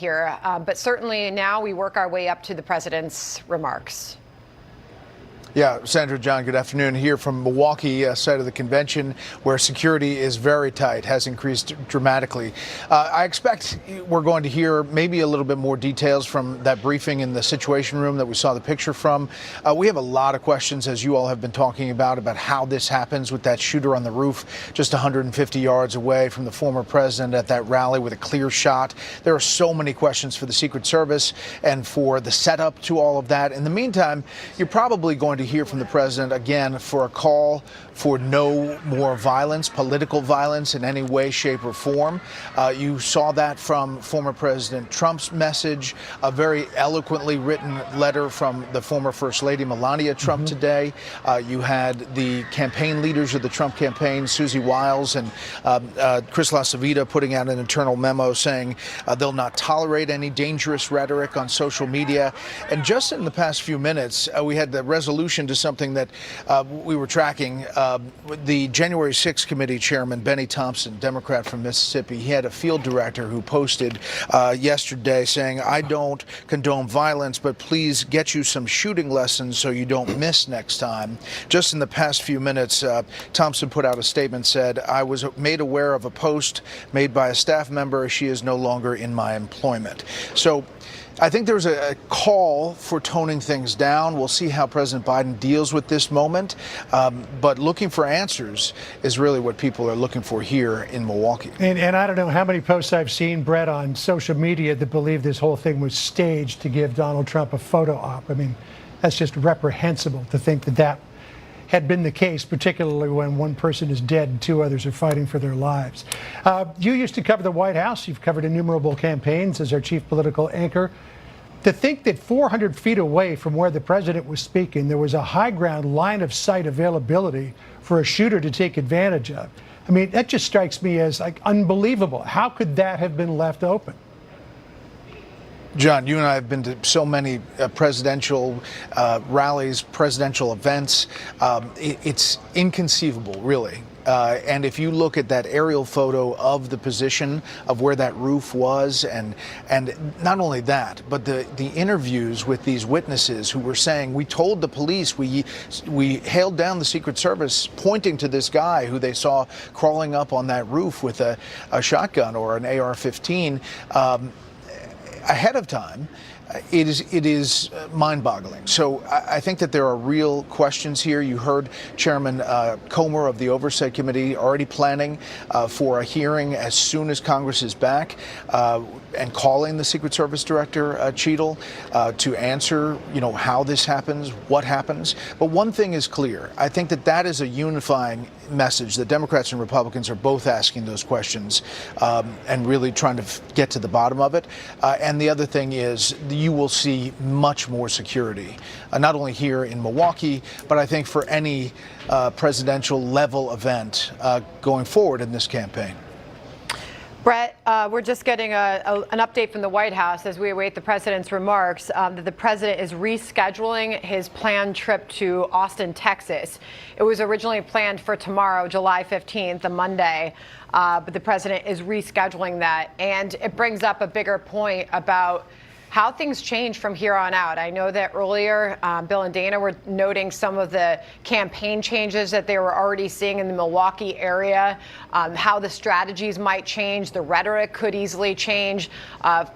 here, but certainly now we work our way up to the president's remarks. Yeah, Senator John, good afternoon. Here from Milwaukee, site of the convention, where security is very tight, has increased dramatically. I expect we're going to hear maybe a little bit more details from that briefing in the Situation Room that we saw the picture from. We have a lot of questions, as you all have been talking about how this happens with that shooter on the roof just 150 yards away from the former president at that rally with a clear shot. There are so many questions for the Secret Service and for the setup to all of that. In the meantime, you're probably going to hear from the president again for a call for no more violence, political violence in any way, shape, or form. You saw that from former President Trump's message, a very eloquently written letter from the former First Lady Melania Trump today. You had the campaign leaders of the Trump campaign, Susie Wiles and Chris LaCivita, putting out an internal memo saying they'll not tolerate any dangerous rhetoric on social media. And just in the past few minutes, we had the resolution to something that we were tracking. The January 6th committee chairman, Benny Thompson, Democrat from Mississippi, he had a field director who posted yesterday saying, "I don't condone violence, but please get you some shooting lessons so you don't miss next time." Just in the past few minutes, Thompson put out a statement, said, "I was made aware of a post made by a staff member. She is no longer in my employment." So I think there's a call for toning things down. We'll see how President Biden deals with this moment. But looking for answers is really what people are looking for here in Milwaukee. And I don't know how many posts I've seen, Brett, on social media that believe this whole thing was staged to give Donald Trump a photo op. I mean, that's just reprehensible to think that that had been the case, particularly when one person is dead and two others are fighting for their lives. You used to cover the White House. You've covered innumerable campaigns as our chief political anchor. To think that 400 feet away from where the president was speaking, there was a high ground line of sight availability for a shooter to take advantage of. I mean, that just strikes me as like unbelievable. How could that have been left open? John, you and I have been to so many presidential rallies, presidential events. It's inconceivable, really. And if you look at that aerial photo of the position of where that roof was, and not only that, but the interviews with these witnesses who were saying, we told the police, we hailed down the Secret Service, pointing to this guy who they saw crawling up on that roof with a shotgun or an AR-15 ahead of time. It is mind-boggling. So I think that there are real questions here. You heard Chairman Comer of the Oversight Committee already planning for a hearing as soon as Congress is back and calling the Secret Service Director, Cheadle, to answer, how this happens, what happens. But one thing is clear. I think that is a unifying message. The Democrats and Republicans are both asking those questions and really trying to get to the bottom of it. And the other thing is you will see much more security, not only here in Milwaukee, but I think for any presidential level event going forward in this campaign. Brett, we're just getting an update from the White House as we await the president's remarks that the president is rescheduling his planned trip to Austin, Texas. It was originally planned for tomorrow, July 15th, a Monday, but the president is rescheduling that. And it brings up a bigger point about how things change from here on out. I know that earlier Bill and Dana were noting some of the campaign changes that they were already seeing in the Milwaukee area, how the strategies might change, the rhetoric could easily change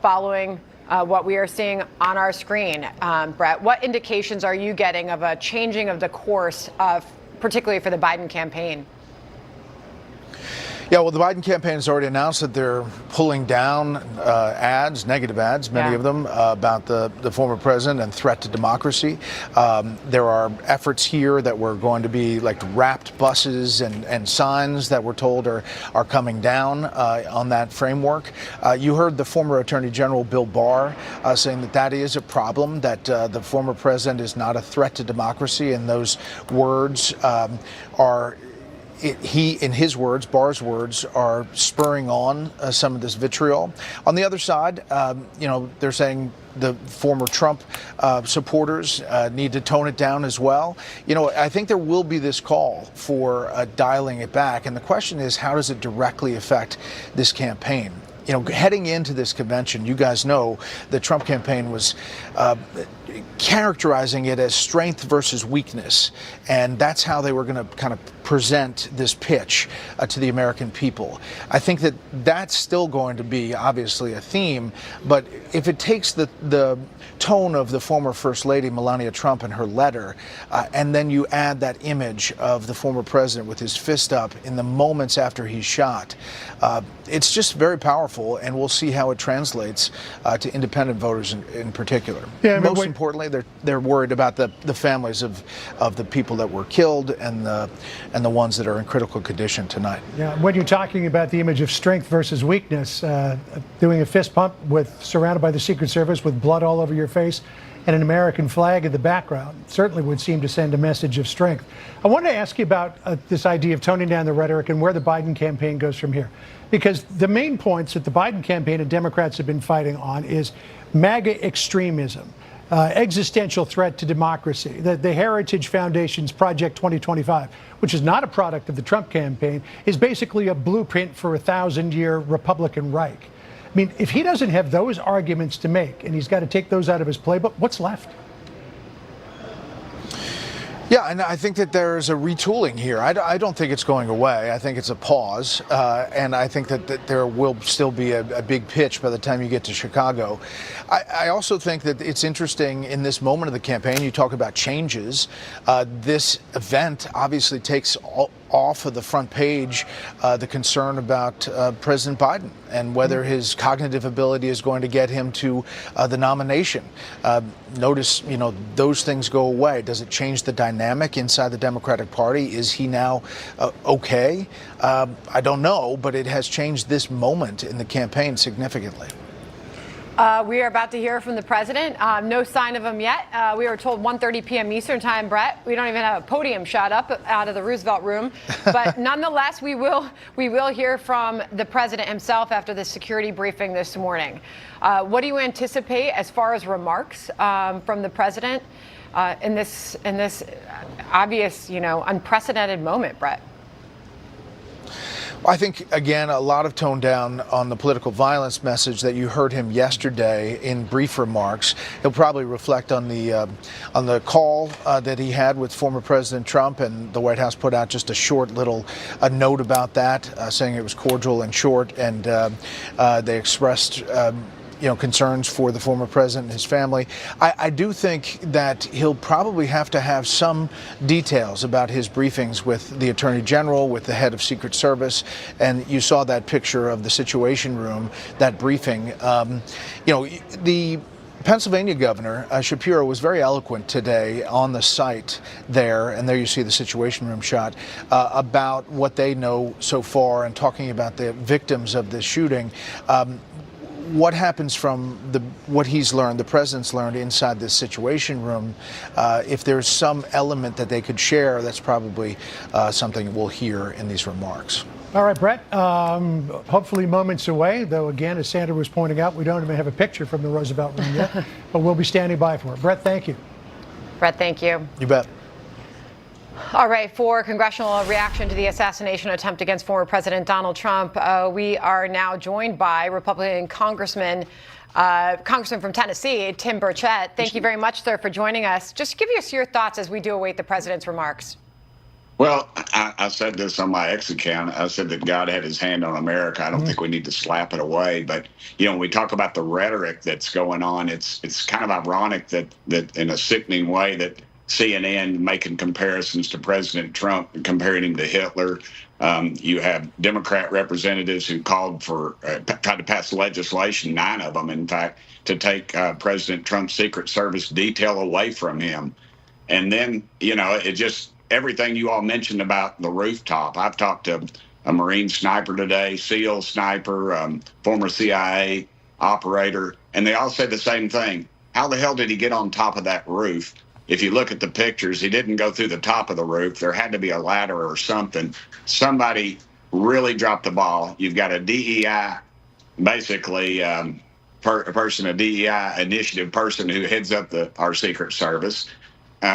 following what we are seeing on our screen. Brett, what indications are you getting of a changing of the course, particularly for the Biden campaign? Yeah, well, the Biden campaign has already announced that they're pulling down ads, negative ads, many of them, about the former president and threat to democracy. There are efforts here that were going to be like wrapped buses and signs that we're told are coming down on that framework. You heard the former Attorney General Bill Barr saying that is a problem, that the former president is not a threat to democracy, and those words are in his words, Barr's words, are spurring on some of this vitriol. On the other side, they're saying the former Trump supporters need to tone it down as well. I think there will be this call for dialing it back. And the question is, how does it directly affect this campaign? heading into this convention, you guys know the Trump campaign was characterizing it as strength versus weakness, and that's how they were going to kind of present this pitch to the American people. I think that that's still going to be obviously a theme, but if it takes the tone of the former First Lady Melania Trump and her letter, and then you add that image of the former president with his fist up in the moments after he's shot, it's just very powerful, and we'll see how it translates to independent voters in particular. Yeah, most importantly, they're worried about the families of the people that were killed and the ones that are in critical condition tonight. Yeah, when you're talking about the image of strength versus weakness, doing a fist pump surrounded by the Secret Service with blood all over your face and an American flag in the background certainly would seem to send a message of strength. I want to ask you about this idea of toning down the rhetoric and where the Biden campaign goes from here. Because the main points that the Biden campaign and Democrats have been fighting on is MAGA extremism, existential threat to democracy, the Heritage Foundation's Project 2025, which is not a product of the Trump campaign, is basically a blueprint for a 1,000-year Republican Reich. I mean, if he doesn't have those arguments to make, and he's got to take those out of his playbook, what's left? Yeah, and I think that there's a retooling here. I don't think it's going away. I think it's a pause, and I think that there will still be a big pitch by the time you get to Chicago. I also think that it's interesting in this moment of the campaign, you talk about changes. This event obviously takes off of the front page the concern about President Biden and whether his cognitive ability is going to get him to the nomination. Notice, those things go away. Does it change the dynamic inside the Democratic Party? Is he now okay? I don't know, but it has changed this moment in the campaign significantly. We are about to hear from the president. No sign of him yet. We were told 1:30 p.m. Eastern time, Brett. We don't even have a podium shot up out of the Roosevelt room. But nonetheless, we will hear from the president himself after the security briefing this morning. What do you anticipate as far as remarks from the president in this obvious, unprecedented moment, Brett? I think, again, a lot of tone down on the political violence message that you heard him yesterday in brief remarks. He'll probably reflect on the call that he had with former President Trump, and the White House put out just a short little note about that, saying it was cordial and short, and they expressed concerns for the former president and his family. I do think that he'll probably have to have some details about his briefings with the Attorney General, with the head of Secret Service, and you saw that picture of the Situation Room, that briefing. The Pennsylvania Governor Shapiro was very eloquent today on the site there, and there you see the Situation Room shot, about what they know so far and talking about the victims of this shooting. What happens from what he's learned, the president's learned inside this Situation Room, if there's some element that they could share, that's probably something we'll hear in these remarks. All right, Brett, hopefully moments away, though, again, as Sandra was pointing out, we don't even have a picture from the Roosevelt Room yet, but we'll be standing by for it. Brett, thank you. Brett, thank you. You bet. All right, for congressional reaction to the assassination attempt against former President Donald Trump, we are now joined by Republican Congressman from Tennessee, Tim Burchett. Thank you very much, sir, for joining us. Just give us your thoughts as we do await the president's remarks. Well, I said this on my X account. I said that God had his hand on America. I don't think we need to slap it away. But, when we talk about the rhetoric that's going on, it's kind of ironic that in a sickening way that CNN making comparisons to President Trump and comparing him to Hitler. You have Democrat representatives who called for, tried to pass legislation, 9 of them, in fact, to take President Trump's Secret Service detail away from him. And then, it just, everything you all mentioned about the rooftop. I've talked to a Marine sniper today, SEAL sniper, former CIA operator, and they all said the same thing. How the hell did he get on top of that roof? If you look at the pictures, he didn't go through the top of the roof. There had to be a ladder or something. Somebody really dropped the ball. You've got a DEI, basically a DEI initiative person who heads up our Secret Service.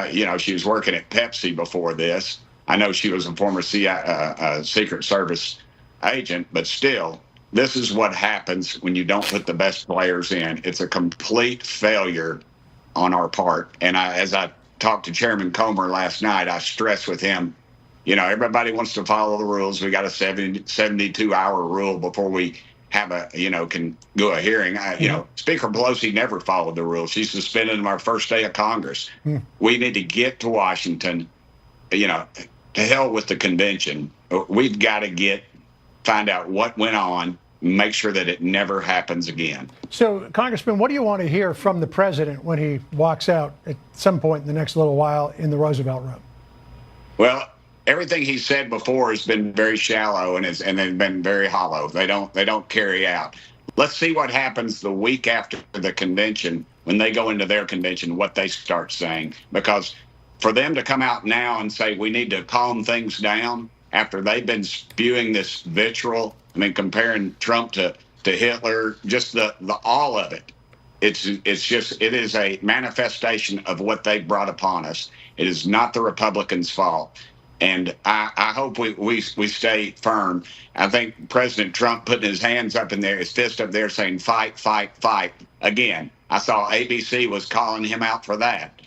She was working at Pepsi before this. I know she was a former Secret Service agent, but still, this is what happens when you don't put the best players in. It's a complete failure on our part. And as I talked to Chairman Comer last night, I stressed with him, everybody wants to follow the rules. We got a 72-hour rule before we have can go a hearing. Speaker Pelosi never followed the rules. She suspended him our first day of Congress. We need to get to Washington, to hell with the convention. We've got to find out what went on, make sure that it never happens again. So, Congressman, what do you want to hear from the president when he walks out at some point in the next little while in the Roosevelt Room? Well, everything he said before has been very shallow and they've been very hollow. They don't carry out. Let's see what happens the week after the convention when they go into their convention, what they start saying. Because for them to come out now and say we need to calm things down after they've been spewing this vitriol, comparing Trump to Hitler, just the all of it. It is a manifestation of what they brought upon us. It is not the Republicans' fault. And I hope we stay firm. I think President Trump putting his hands up in there, his fist up there saying, fight, fight, fight. Again, I saw ABC was calling him out for that.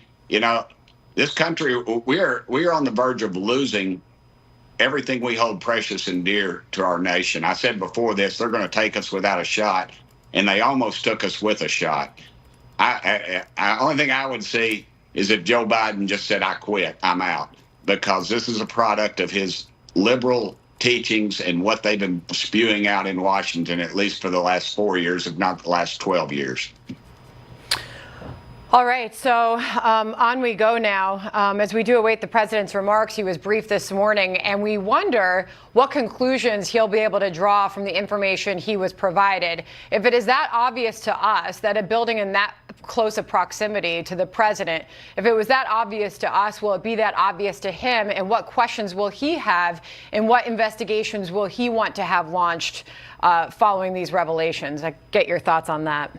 This country, we are on the verge of losing everything we hold precious and dear to our nation. I said before this, they're going to take us without a shot, and they almost took us with a shot. Only thing I would see is if Joe Biden just said, I quit, I'm out, because this is a product of his liberal teachings and what they've been spewing out in Washington, at least for the last 4 years, if not the last 12 years. All right, so on we go now. As we do await the president's remarks, he was briefed this morning, and we wonder what conclusions he'll be able to draw from the information he was provided. If it is that obvious to us that a building in that close a proximity to the president, if it was that obvious to us, will it be that obvious to him? And what questions will he have? And what investigations will he want to have launched following these revelations? I get your thoughts on that.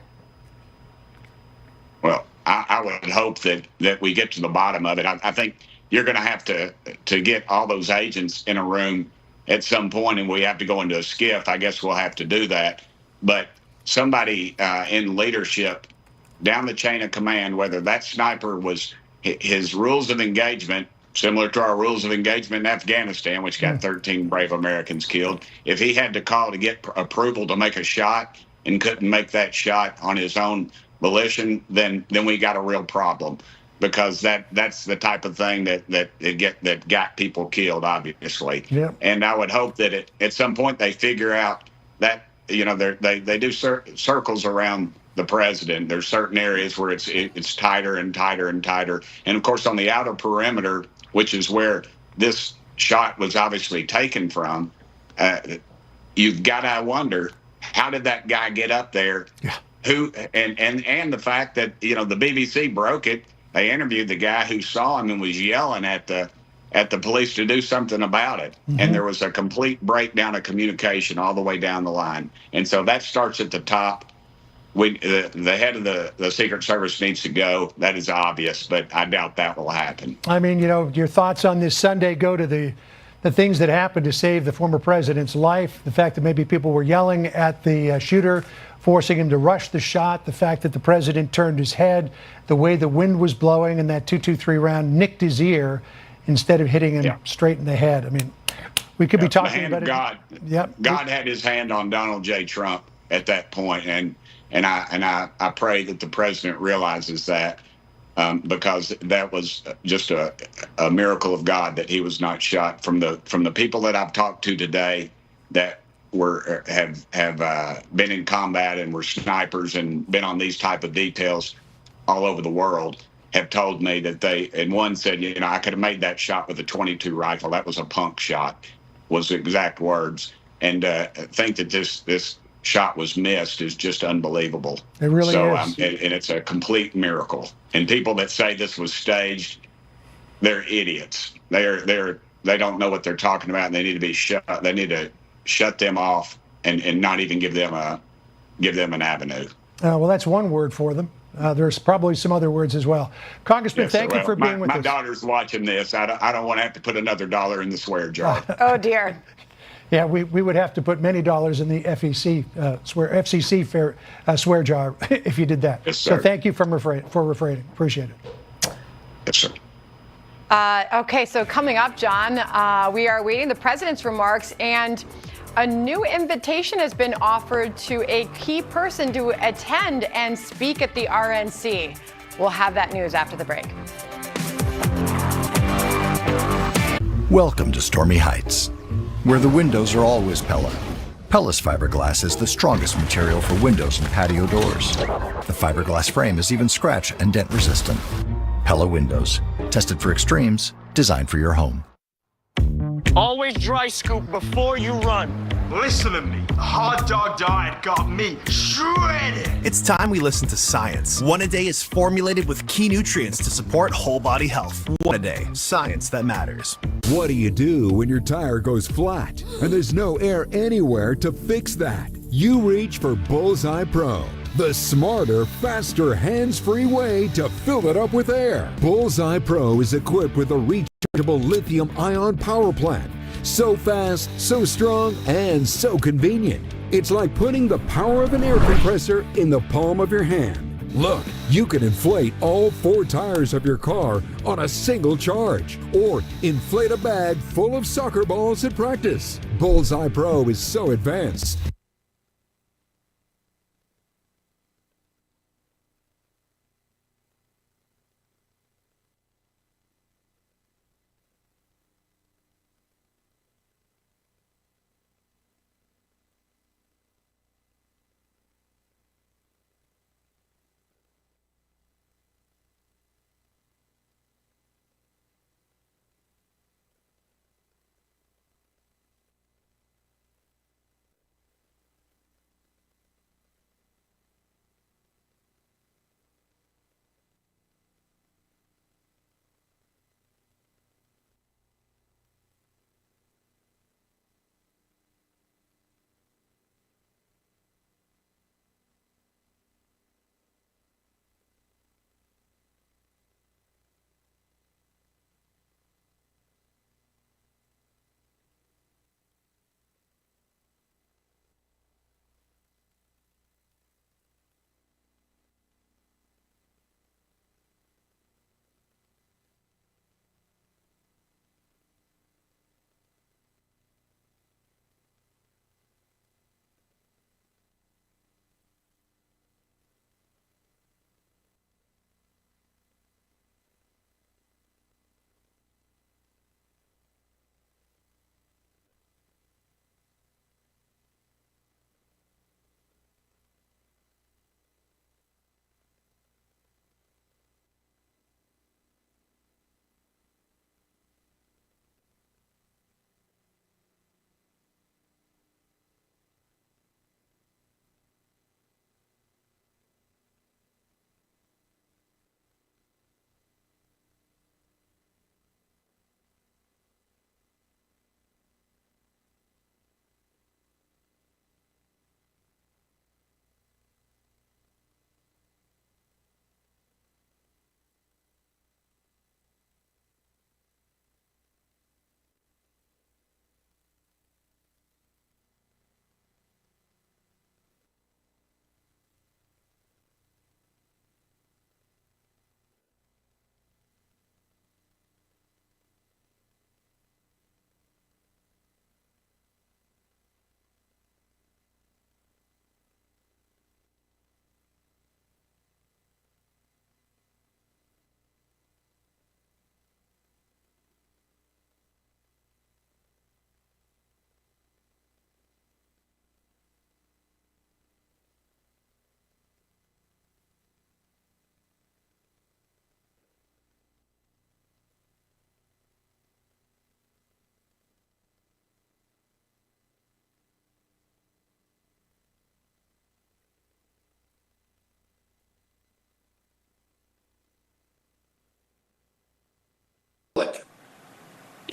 Well, I would hope that we get to the bottom of it. I think you're going to have to get all those agents in a room at some point, and we have to go into a skiff. I guess we'll have to do that. But somebody in leadership down the chain of command, whether that sniper was his rules of engagement, similar to our rules of engagement in Afghanistan, which got 13 brave Americans killed, if he had to call to get approval to make a shot and couldn't make that shot on his own volition, then we got a real problem, because that's the type of thing that got people killed, obviously. Yep. And I would hope that at some point they figure out that they do circles around the president. There's certain areas where it's tighter and tighter and tighter, and of course on the outer perimeter, which is where this shot was obviously taken from, you've got to wonder, how did that guy get up there? Yeah. Who and the fact that the BBC broke it. They interviewed the guy who saw him and was yelling at the police to do something about it. And there was a complete breakdown of communication all the way down the line. And so that starts at the top. The head of the Secret Service needs to go. That is obvious, but I doubt that will happen. I mean, your thoughts on this Sunday go to the things that happened to save the former president's life, the fact that maybe people were yelling at the shooter, forcing him to rush the shot, the fact that the president turned his head, the way the wind was blowing, and that .223 round nicked his ear instead of hitting him straight in the head. I mean, we could be talking about God. Yep. God had his hand on Donald J. Trump at that point, and I pray that the president realizes that, because that was just a miracle of God that he was not shot. From the people that I've talked to today that have been in combat and were snipers and been on these type of details all over the world, have told me that and one said, I could have made that shot with a .22 rifle. That was a punk shot, was the exact words. And think that this shot was missed is just unbelievable. It really is. And it's a complete miracle. And people that say this was staged, they're idiots. They don't know what they're talking about, and they need to be shut. They need to shut them off and not even give them an avenue. Well, that's one word for them. There's probably some other words as well. Congressman, thank you for being with us. My daughter's watching this. I don't want to have to put another dollar in the swear jar. Oh, dear. Yeah, we would have to put many dollars in the FCC swear jar if you did that. Yes, sir. So thank you for refraining. Appreciate it. Yes, sir. Okay, so coming up, John, we are awaiting the president's remarks, and a new invitation has been offered to a key person to attend and speak at the RNC. We'll have that news after the break. Welcome to Stormy Heights, where the windows are always Pella. Pella's fiberglass is the strongest material for windows and patio doors. The fiberglass frame is even scratch and dent resistant. Pella Windows, tested for extremes, designed for your home. Always dry scoop before you run. Listen to me. The hot dog diet got me shredded. It's time we listen to science. One A Day is formulated with key nutrients to support whole body health. One A Day, science that matters. What do you do when your tire goes flat and there's no air anywhere to fix that? You reach for Bullseye Pro, the smarter, faster, hands-free way to fill it up with air. Bullseye Pro is equipped with a rechargeable lithium-ion power plant. So fast, so strong, and so convenient. It's like putting the power of an air compressor in the palm of your hand. Look, you can inflate all 4 tires of your car on a single charge, or inflate a bag full of soccer balls at practice. Bullseye Pro is so advanced.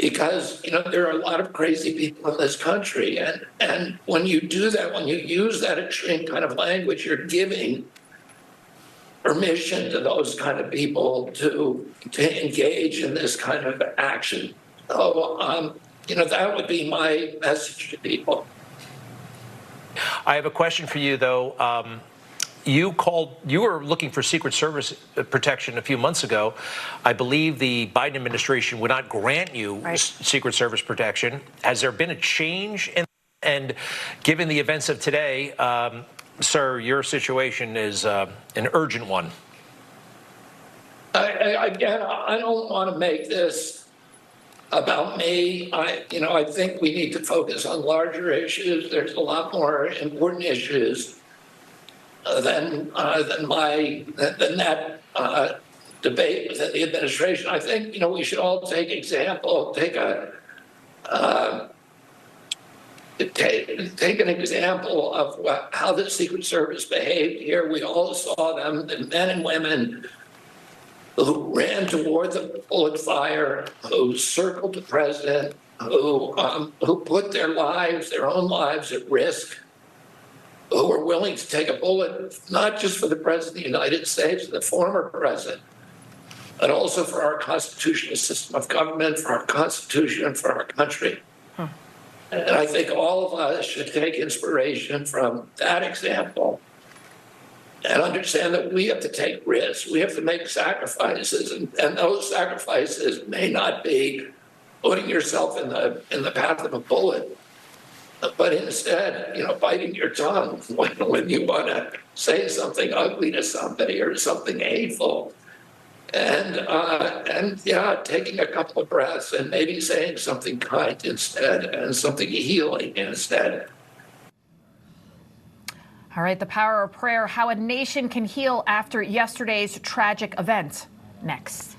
Because there are a lot of crazy people in this country, and when you do that, when you use that extreme kind of language, you're giving permission to those kind of people to engage in this kind of action. So that would be my message to people. I have a question for you, though. You were looking for Secret Service protection a few months ago. I believe the Biden administration would not grant you Secret Service protection. Has there been a change and given the events of today, sir, your situation is an urgent one? Again, I don't want to make this about me. I think we need to focus on larger issues. There's a lot more important issues than that debate within the administration. I think we should all take an example of how the Secret Service behaved here. We all saw them, the men and women who ran toward the bullet fire, who circled the president, who put their own lives at risk, who were willing to take a bullet, not just for the president of the United States, the former president, but also for our constitutional system of government, for our Constitution, and for our country. And I think all of us should take inspiration from that example and understand that we have to take risks. We have to make sacrifices, and those sacrifices may not be putting yourself in the path of a bullet, but instead, biting your tongue when you want to say something ugly to somebody or something hateful, and taking a couple of breaths and maybe saying something kind instead and something healing instead. All right, the power of prayer, how a nation can heal after yesterday's tragic event. Next.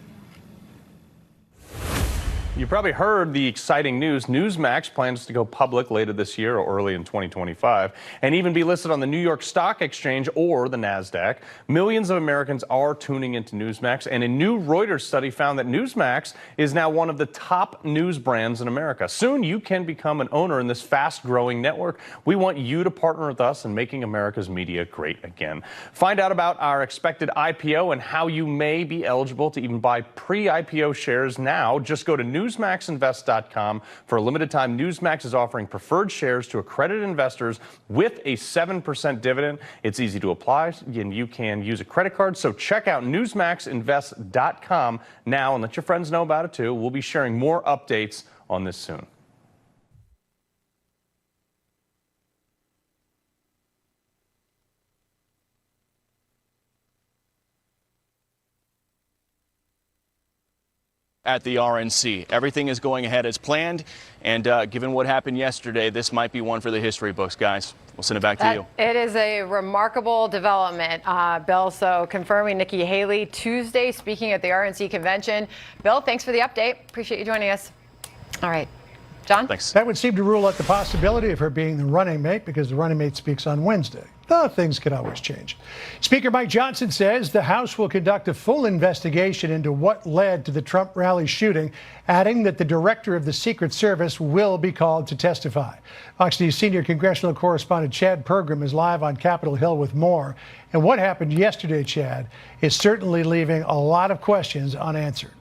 You probably heard the exciting news. Newsmax plans to go public later this year or early in 2025 and even be listed on the New York Stock Exchange or the NASDAQ. Millions of Americans are tuning into Newsmax, and a new Reuters study found that Newsmax is now one of the top news brands in America. Soon you can become an owner in this fast-growing network. We want you to partner with us in making America's media great again. Find out about our expected IPO and how you may be eligible to even buy pre-IPO shares now. Just go to newsmaxinvest.com. For a limited time, Newsmax is offering preferred shares to accredited investors with a 7% dividend. It's easy to apply, and you can use a credit card. So check out newsmaxinvest.com now and let your friends know about it too. We'll be sharing more updates on this soon. At the RNC. Everything is going ahead as planned, and given what happened yesterday, this might be one for the history books, guys. We'll send it back to you. It is a remarkable development, Bill. So confirming Nikki Haley Tuesday speaking at the RNC convention. Bill, thanks for the update. Appreciate you joining us. All right. John? Thanks. That would seem to rule out the possibility of her being the running mate because the running mate speaks on Wednesday. Though things could always change. Speaker Mike Johnson says the House will conduct a full investigation into what led to the Trump rally shooting, adding that the director of the Secret Service will be called to testify. Fox News senior congressional correspondent Chad Pergram is live on Capitol Hill with more. And what happened yesterday, Chad, is certainly leaving a lot of questions unanswered.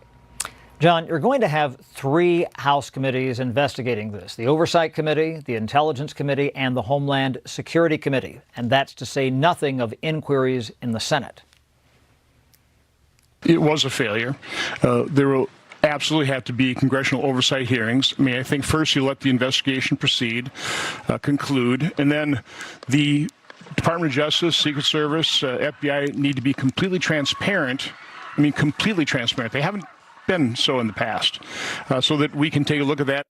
John, you're going to have 3 House committees investigating this: the Oversight Committee, the Intelligence Committee, and the Homeland Security Committee. And that's to say nothing of inquiries in the Senate. It was a failure. There will absolutely have to be congressional oversight hearings. I mean, I think first you let the investigation proceed, conclude, and then the Department of Justice, Secret Service, FBI need to be completely transparent. I mean, completely transparent. They haven't been so in the past, so that we can take a look at that.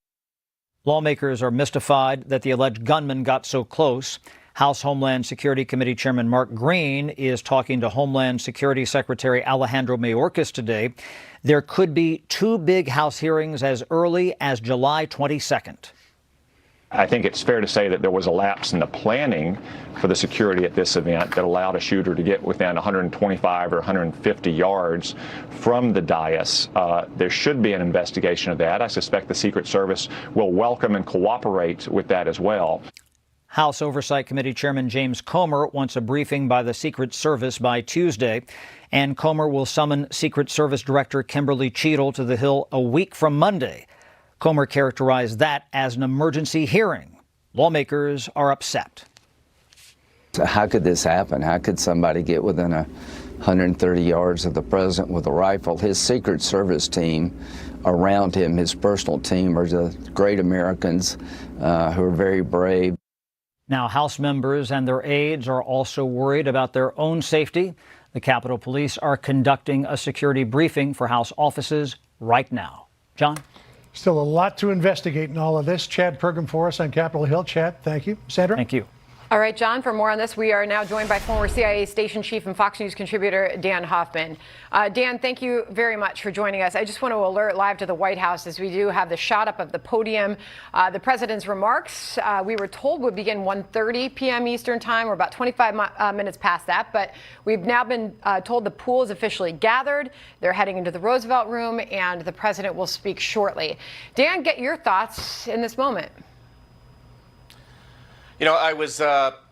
Lawmakers are mystified that the alleged gunman got so close. House Homeland Security Committee Chairman Mark Green is talking to Homeland Security Secretary Alejandro Mayorkas today. There could be 2 big House hearings as early as July 22nd. I think it's fair to say that there was a lapse in the planning for the security at this event that allowed a shooter to get within 125 or 150 yards from the dais. There should be an investigation of that. I suspect the Secret Service will welcome and cooperate with that as well. House Oversight Committee Chairman James Comer wants a briefing by the Secret Service by Tuesday, and Comer will summon Secret Service Director Kimberly Cheadle to the Hill a week from Monday. Comer characterized that as an emergency hearing. Lawmakers are upset. How could this happen? How could somebody get within 130 yards of the president with a rifle? His Secret Service team around him, his personal team, are the great Americans who are very brave. Now, House members and their aides are also worried about their own safety. The Capitol Police are conducting a security briefing for House offices right now. John? Still a lot to investigate in all of this. Chad Pergam for us on Capitol Hill. Chad, thank you. Sandra? Thank you. All right, John, for more on this, we are now joined by former CIA station chief and Fox News contributor Dan Hoffman. Dan, thank you very much for joining us. I just want to alert live to the White House as we do have the shot up of the podium. The president's remarks, we were told would begin 1:30 p.m. Eastern time. We're about 25 minutes past that, but we've now been told the pool is officially gathered. They're heading into the Roosevelt Room, and the president will speak shortly. Dan, get your thoughts in this moment. You know, I was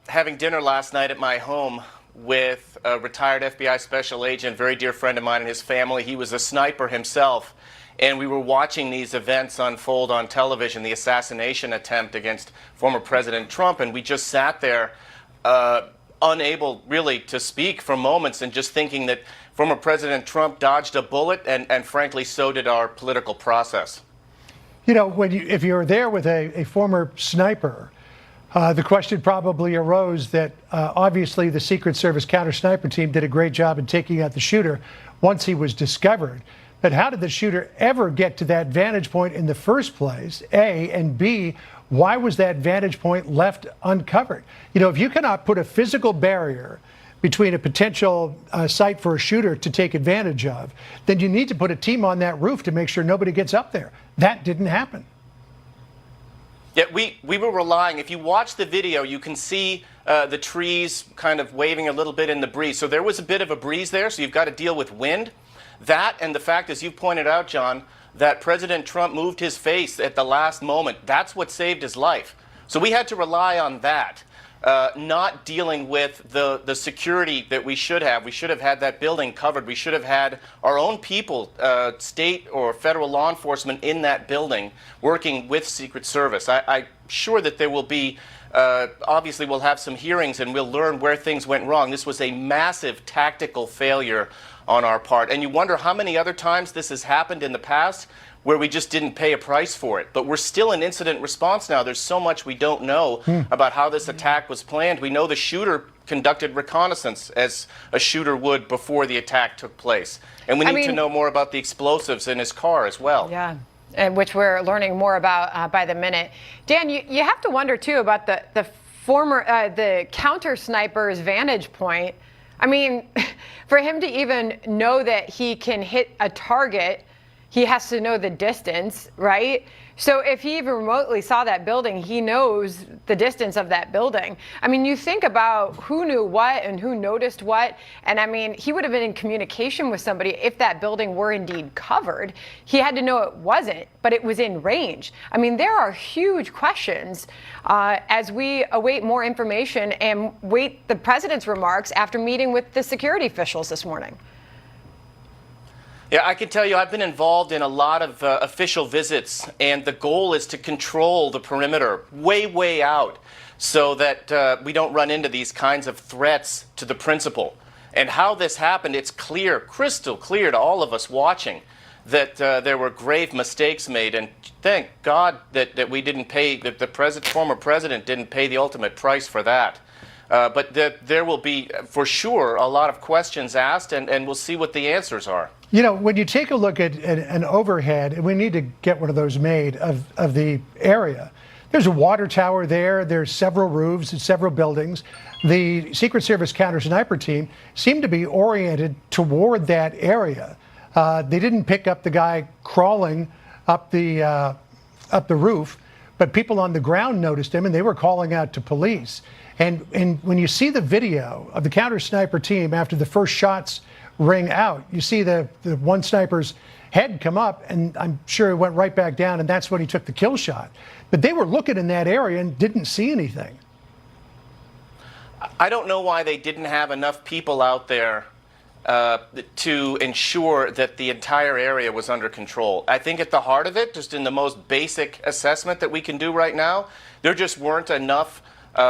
having dinner last night at my home with a retired FBI special agent, very dear friend of mine and his family. He was a sniper himself. And we were watching these events unfold on television, the assassination attempt against former President Trump. And we just sat there unable really to speak for moments and just thinking that former President Trump dodged a bullet and frankly, so did our political process. You know, if you're there with a former sniper, the question probably arose that obviously the Secret Service counter-sniper team did a great job in taking out the shooter once he was discovered. But how did the shooter ever get to that vantage point in the first place, A, and B, why was that vantage point left uncovered? You know, if you cannot put a physical barrier between a potential site for a shooter to take advantage of, then you need to put a team on that roof to make sure nobody gets up there. That didn't happen. Yeah, we were relying, if you watch the video, you can see the trees kind of waving a little bit in the breeze. So there was a bit of a breeze there, so you've got to deal with wind. That and the fact, as you pointed out, John, that President Trump moved his face at the last moment. That's what saved his life. So we had to rely on that, not dealing with the security that we should have. We should have had that building covered. We should have had our own people, state or federal law enforcement in that building working with Secret Service. I'm sure that there will be, obviously we'll have some hearings and we'll learn where things went wrong. This was a massive tactical failure on our part. And you wonder how many other times this has happened in the past where we just didn't pay a price for it. But we're still in incident response now. There's so much we don't know about how this attack was planned. We know the shooter conducted reconnaissance as a shooter would before the attack took place. And we need to know more about the explosives in his car as well. Yeah. And which we're learning more about by the minute. Dan, you have to wonder, too, about the counter sniper's vantage point. I mean, for him to even know that he can hit a target, he has to know the distance, right? So if he even remotely saw that building, he knows the distance of that building. I mean, you think about who knew what and who noticed what. And I mean, he would have been in communication with somebody if that building were indeed covered. He had to know it wasn't, but it was in range. I mean, there are huge questions as we await more information and wait the president's remarks after meeting with the security officials this morning. Yeah, I can tell you I've been involved in a lot of official visits, and the goal is to control the perimeter way, way out so that we don't run into these kinds of threats to the principal. And how this happened, it's clear, crystal clear to all of us watching that there were grave mistakes made, and thank God that we didn't pay, that the former president didn't pay the ultimate price for that. But there will be, for sure, a lot of questions asked, and we'll see what the answers are. You know, when you take a look at an overhead, and we need to get one of those made of the area, there's a water tower there, there's several roofs and several buildings. The Secret Service counter-sniper team seemed to be oriented toward that area. They didn't pick up the guy crawling up the roof, but people on the ground noticed him, and they were calling out to police. And when you see the video of the counter-sniper team after the first shots ring out, you see the one sniper's head come up, and I'm sure it went right back down, and that's when he took the kill shot. But they were looking in that area and didn't see anything. I don't know why they didn't have enough people out there to ensure that the entire area was under control. I think at the heart of it, just in the most basic assessment that we can do right now, there just weren't enough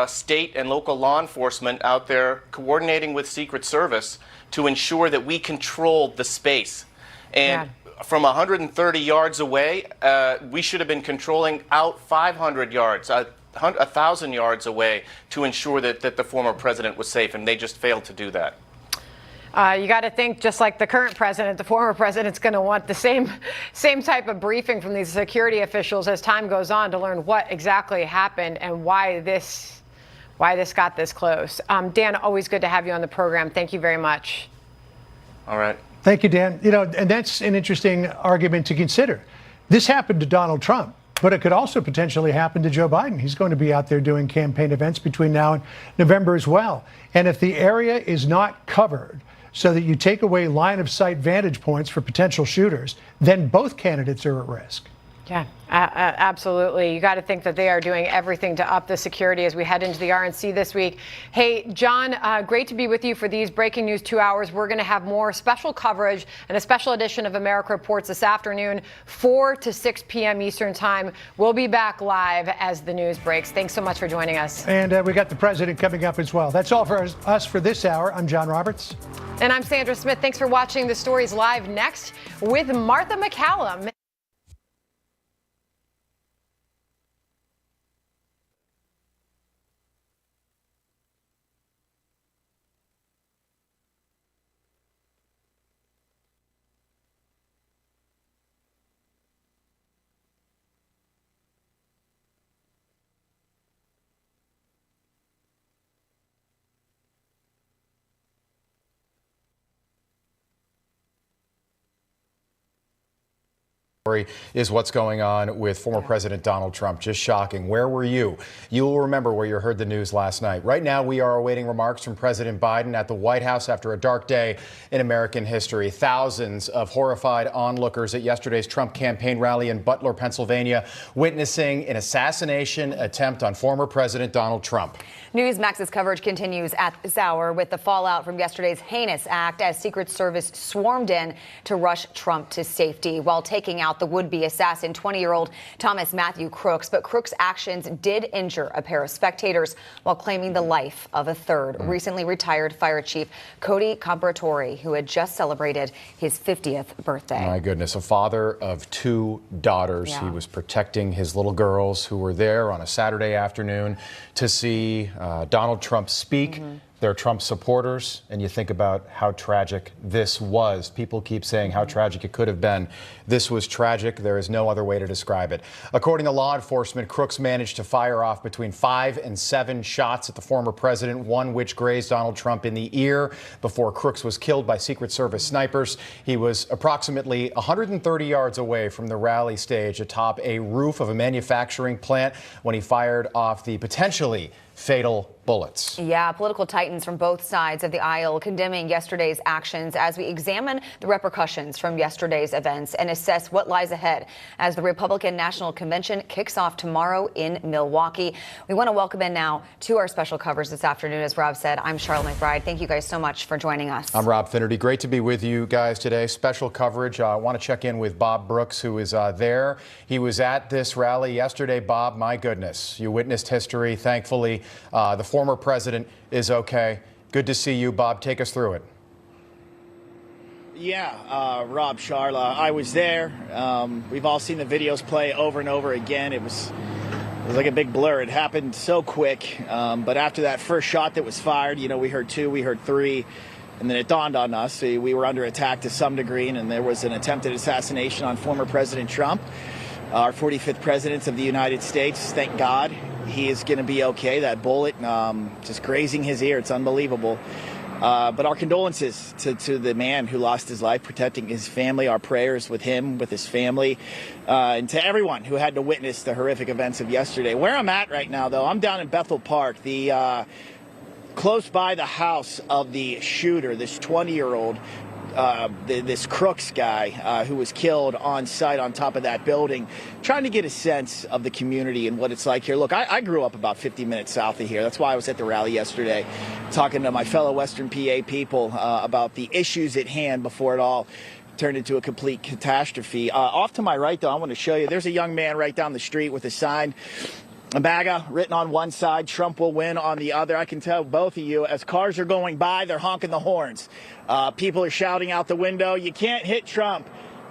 state and local law enforcement out there coordinating with Secret Service to ensure that we controlled the space. And from 130 yards away, we should have been controlling out 500 yards, 1,000 yards away to ensure that the former president was safe, and they just failed to do that. You got to think, just like the current president, the former president's going to want the same type of briefing from these security officials as time goes on to learn what exactly happened and why this got this close. Dan, always good to have you on the program. Thank you very much. All right. Thank you, Dan. You know, and that's an interesting argument to consider. This happened to Donald Trump, but it could also potentially happen to Joe Biden. He's going to be out there doing campaign events between now and November as well. And if the area is not covered so that you take away line of sight vantage points for potential shooters, then both candidates are at risk. Yeah, absolutely. You got to think that they are doing everything to up the security as we head into the RNC this week. Hey, John, great to be with you for these breaking news 2 hours. We're going to have more special coverage and a special edition of America Reports this afternoon, 4 to 6 p.m. Eastern time. We'll be back live as the news breaks. Thanks so much for joining us. And we got the president coming up as well. That's all for us for this hour. I'm John Roberts. And I'm Sandra Smith. Thanks for watching. The Story's live next with Martha McCallum. Is what's going on with former President Donald Trump. Just shocking. Where were you? You'll remember where you heard the news last night. Right now, we are awaiting remarks from President Biden at the White House after a dark day in American history. Thousands of horrified onlookers at yesterday's Trump campaign rally in Butler, Pennsylvania, witnessing an assassination attempt on former President Donald Trump. Newsmax's coverage continues at this hour with the fallout from yesterday's heinous act as Secret Service swarmed in to rush Trump to safety while taking out the would-be assassin, 20-year-old Thomas Matthew Crooks. But Crooks' actions did injure a pair of spectators while claiming the life of a third. Recently retired Fire Chief Cody Comparatori, who had just celebrated his 50th birthday. My goodness, a father of 2 daughters. He was protecting his little girls who were there on a Saturday afternoon to see Donald Trump speak. They're Trump supporters, and you think about how tragic this was. People keep saying how tragic it could have been. This was tragic. There is no other way to describe it. According to law enforcement, Crooks managed to fire off between 5 and 7 shots at the former president, one which grazed Donald Trump in the ear before Crooks was killed by Secret Service snipers. He was approximately 130 yards away from the rally stage atop a roof of a manufacturing plant when he fired off the potentially fatal bullets. Yeah, political titans from both sides of the aisle condemning yesterday's actions as we examine the repercussions from yesterday's events and assess what lies ahead as the Republican National Convention kicks off tomorrow in Milwaukee. We want to welcome in now to our special coverage this afternoon. As Rob said, I'm Charlotte McBride. Thank you guys so much for joining us. I'm Rob Finnerty. Great to be with you guys today. Special coverage. I want to check in with Bob Brooks, who is there. He was at this rally yesterday. Bob, my goodness, you witnessed history. Thankfully, the former president is okay. Good to see you, Bob. Take us through it. Yeah, Rob, Charla, I was there. We've all seen the videos play over and over again. It was like a big blur. It happened so quick. But after that first shot that was fired, you know, we heard 2, we heard 3. And then it dawned on us. We were under attack to some degree, and there was an attempted assassination on former President Trump, our 45th president of the United States. Thank God. He is going to be okay. That bullet just grazing his ear. It's unbelievable. But our condolences to the man who lost his life protecting his family. Our prayers with him, with his family, and to everyone who had to witness the horrific events of yesterday. Where I'm at right now, though, I'm down in Bethel Park, close by the house of the shooter, this 20-year-old. this Crooks guy who was killed on site on top of that building, trying to get a sense of the community and what it's like here. Look, I grew up about 50 minutes south of here. That's why I was at the rally yesterday, talking to my fellow Western PA people about the issues at hand before it all turned into a complete catastrophe. Off to my right, though, I want to show you, there's a young man right down the street with a sign, a MAGA written on one side, Trump will win on the other. I can tell both of you, as cars are going by, they're honking the horns. People are shouting out the window, you can't hit Trump.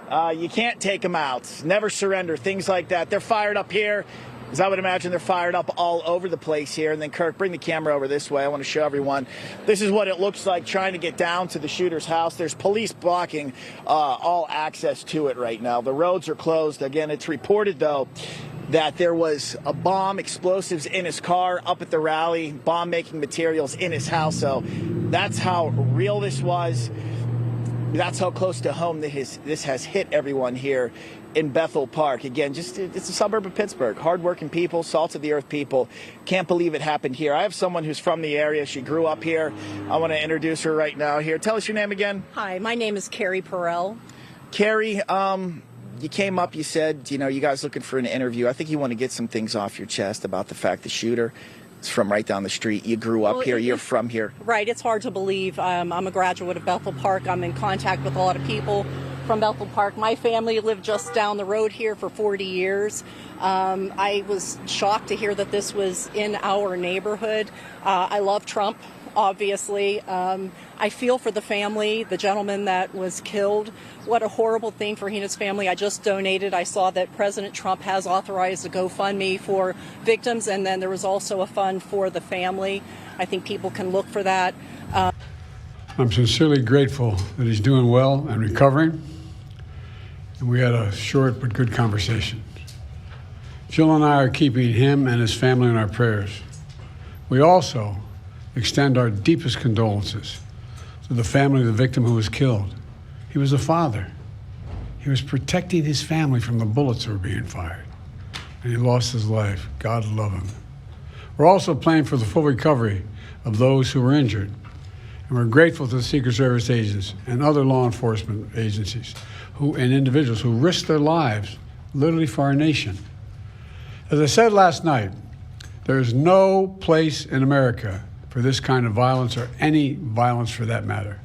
You can't take him out. Never surrender, things like that. They're fired up here. As I would imagine, they're fired up all over the place here. And then, Kirk, bring the camera over this way. I want to show everyone. This is what it looks like trying to get down to the shooter's house. There's police blocking all access to it right now. The roads are closed. Again, it's reported, though, that there was a bomb, explosives in his car up at the rally, bomb-making materials in his house. So that's how real this was. That's how close to home this has hit everyone here in Bethel Park. Again, it's a suburb of Pittsburgh. Hardworking people, salt of the earth people. Can't believe it happened here. I have someone who's from the area. She grew up here. I want to introduce her right now here. Tell us your name again. Hi, my name is Carrie Perrell. Carrie, you came up, you said, you guys looking for an interview. I think you want to get some things off your chest about the fact the shooter is from right down the street. You grew up here. You're from here. Right. It's hard to believe. I'm a graduate of Bethel Park. I'm in contact with a lot of people from Bethel Park. My family lived just down the road here for 40 years. I was shocked to hear that this was in our neighborhood. I love Trump, obviously. I feel for the family, the gentleman that was killed. What a horrible thing for he and his family. I just donated. I saw that President Trump has authorized a GoFundMe for victims, and then there was also a fund for the family. I think people can look for that. I'm sincerely grateful that he's doing well and recovering. And we had a short but good conversation. Jill and I are keeping him and his family in our prayers. We also extend our deepest condolences to the family of the victim who was killed. He was a father. He was protecting his family from the bullets that were being fired. And he lost his life. God love him. We're also praying for the full recovery of those who were injured. And we're grateful to the Secret Service agents and other law enforcement agencies and individuals who risked their lives literally for our nation. As I said last night, there is no place in America for this kind of violence, or any violence for that matter.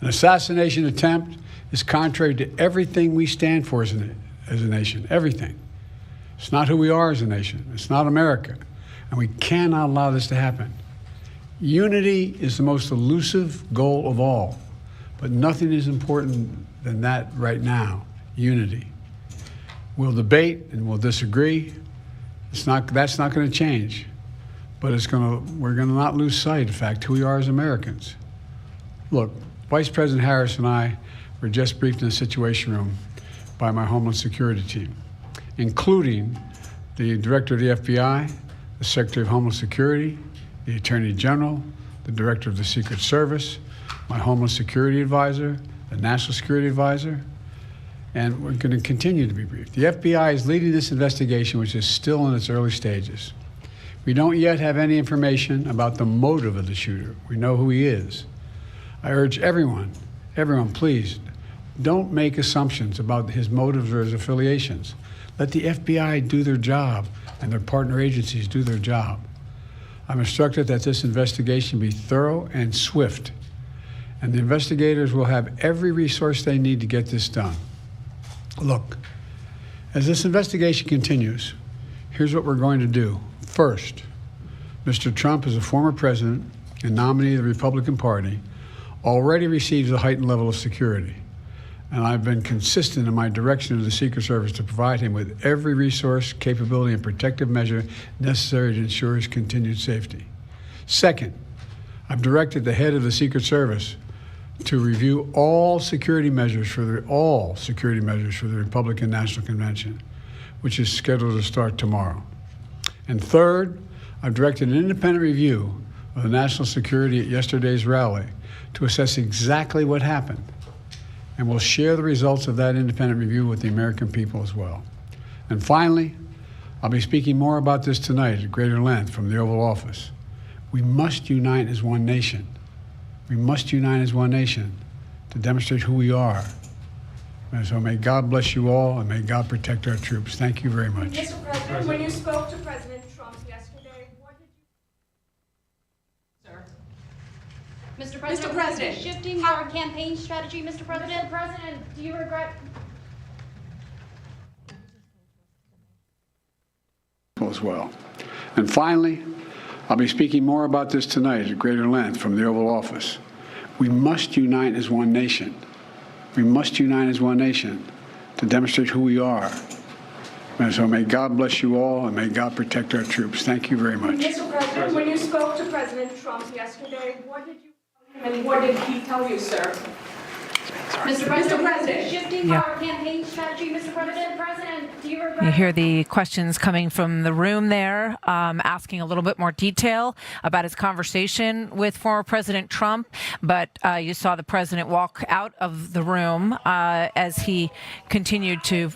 An assassination attempt is contrary to everything we stand for as a nation, everything. It's not who we are as a nation. It's not America. And we cannot allow this to happen. Unity is the most elusive goal of all, but nothing is important than that right now, unity. We'll debate and we'll disagree. That's not going to change, but we're going to not lose sight, in fact, who we are as Americans. Look, Vice President Harris and I were just briefed in the Situation Room by my Homeland Security team, including the Director of the FBI, the Secretary of Homeland Security, the Attorney General, the Director of the Secret Service, my Homeland Security Advisor, the National Security Advisor, and we're going to continue to be briefed. The FBI is leading this investigation, which is still in its early stages. We don't yet have any information about the motive of the shooter. We know who he is. I urge everyone, please, don't make assumptions about his motives or his affiliations. Let the FBI do their job and their partner agencies do their job. I'm instructed that this investigation be thorough and swift, and the investigators will have every resource they need to get this done. Look, as this investigation continues, here's what we're going to do. First, Mr. Trump, as a former president and nominee of the Republican Party, already receives a heightened level of security. And I've been consistent in my direction to the Secret Service to provide him with every resource, capability, and protective measure necessary to ensure his continued safety. Second, I've directed the head of the Secret Service to review all security measures for the Republican National Convention, which is scheduled to start tomorrow. And third, I've directed an independent review of the national security at yesterday's rally to assess exactly what happened. And we'll share the results of that independent review with the American people as well. And finally, I'll be speaking more about this tonight at greater length from the Oval Office. We must unite as one nation. We must unite as one nation. to demonstrate who we are. And so may God bless you all, and may God protect our troops. Thank you very much. Mr. President, when you spoke to President Trump yesterday, what did you... Sir. Mr. President, shifting our campaign strategy, Mr. President. Mr. President, do you regret... As well. And finally, I'll be speaking more about this tonight at greater length from the Oval Office. We must unite as one nation. We must unite as one nation to demonstrate who we are. And so may God bless you all, and may God protect our troops. Thank you very much. Mr. President, when you spoke to President Trump yesterday, what did you tell him and what did he tell you, sir? Mr. President, shifting our campaign strategy, Mr. President, do you regret... You hear the questions coming from the room there, asking a little bit more detail about his conversation with former President Trump. But you saw the president walk out of the room as he continued to...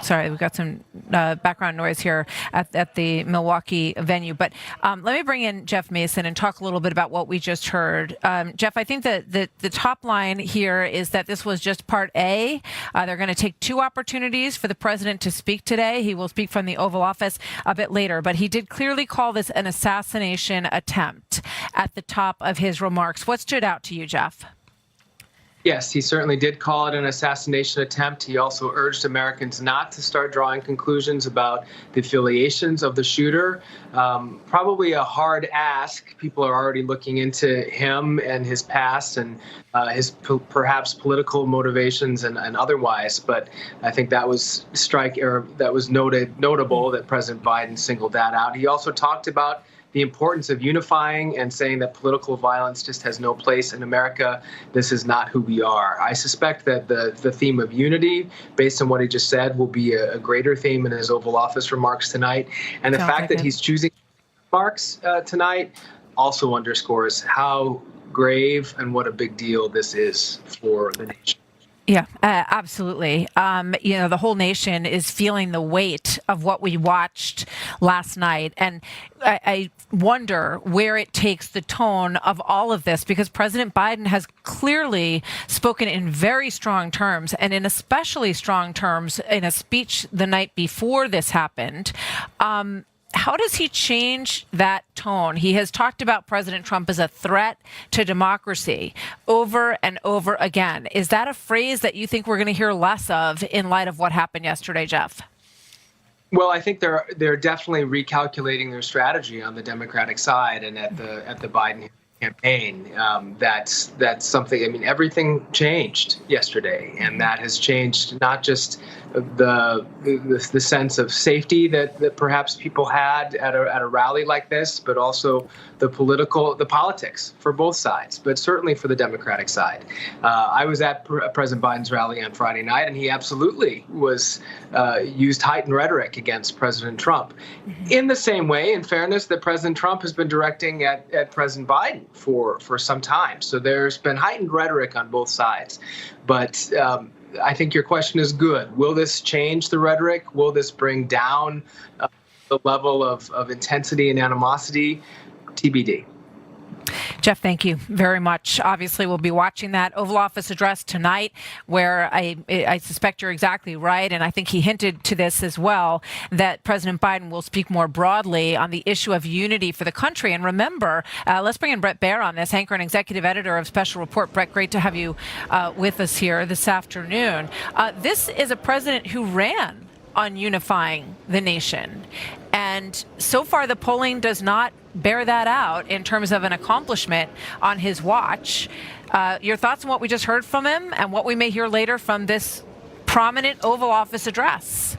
Sorry, we've got some background noise here at the Milwaukee venue. But let me bring in Jeff Mason and talk a little bit about what we just heard. Jeff, I think that the top line here is that this was just part A. They're going to take 2 opportunities for the president to speak today. He will speak from the Oval Office a bit later. But he did clearly call this an assassination attempt at the top of his remarks. What stood out to you, Jeff? Yes, he certainly did call it an assassination attempt. He also urged Americans not to start drawing conclusions about the affiliations of the shooter. Probably a hard ask. People are already looking into him and his past and his perhaps political motivations and otherwise. But I think that was notable that President Biden singled that out. He also talked about the importance of unifying and saying that political violence just has no place in America. This is not who we are. I suspect that the theme of unity, based on what he just said, will be a greater theme in his Oval Office remarks tonight. And the fact that he's choosing remarks tonight also underscores how grave and what a big deal this is for the nation. Yeah, absolutely. The whole nation is feeling the weight of what we watched last night. And I wonder where it takes the tone of all of this, because President Biden has clearly spoken in very strong terms, and in especially strong terms in a speech the night before this happened. How does he change that tone? He has talked about President Trump as a threat to democracy over and over again. Is that a phrase that you think we're going to hear less of in light of what happened yesterday, Jeff? Well, I think they're definitely recalculating their strategy on the Democratic side and at the Biden campaign. That's something. I mean, everything changed yesterday, and that has changed not just the sense of safety that perhaps people had at a rally like this, but also the politics for both sides, but certainly for the Democratic side. I was at President Biden's rally on Friday night, and he absolutely used heightened rhetoric against President Trump. In the same way, in fairness, that President Trump has been directing at President Biden for some time. So there's been heightened rhetoric on both sides. But I think your question is good. Will this change the rhetoric? Will this bring down the level of intensity and animosity? TBD. Jeff, thank you very much. Obviously, we'll be watching that Oval Office address tonight, where I suspect you're exactly right, and I think he hinted to this as well, that President Biden will speak more broadly on the issue of unity for the country. And remember, let's bring in Bret Baier on this, anchor and executive editor of Special Report. Bret, great to have you with us here this afternoon. This is a president who ran on unifying the nation. And so far, the polling does not bear that out in terms of an accomplishment on his watch. Your thoughts on what we just heard from him and what we may hear later from this prominent Oval Office address?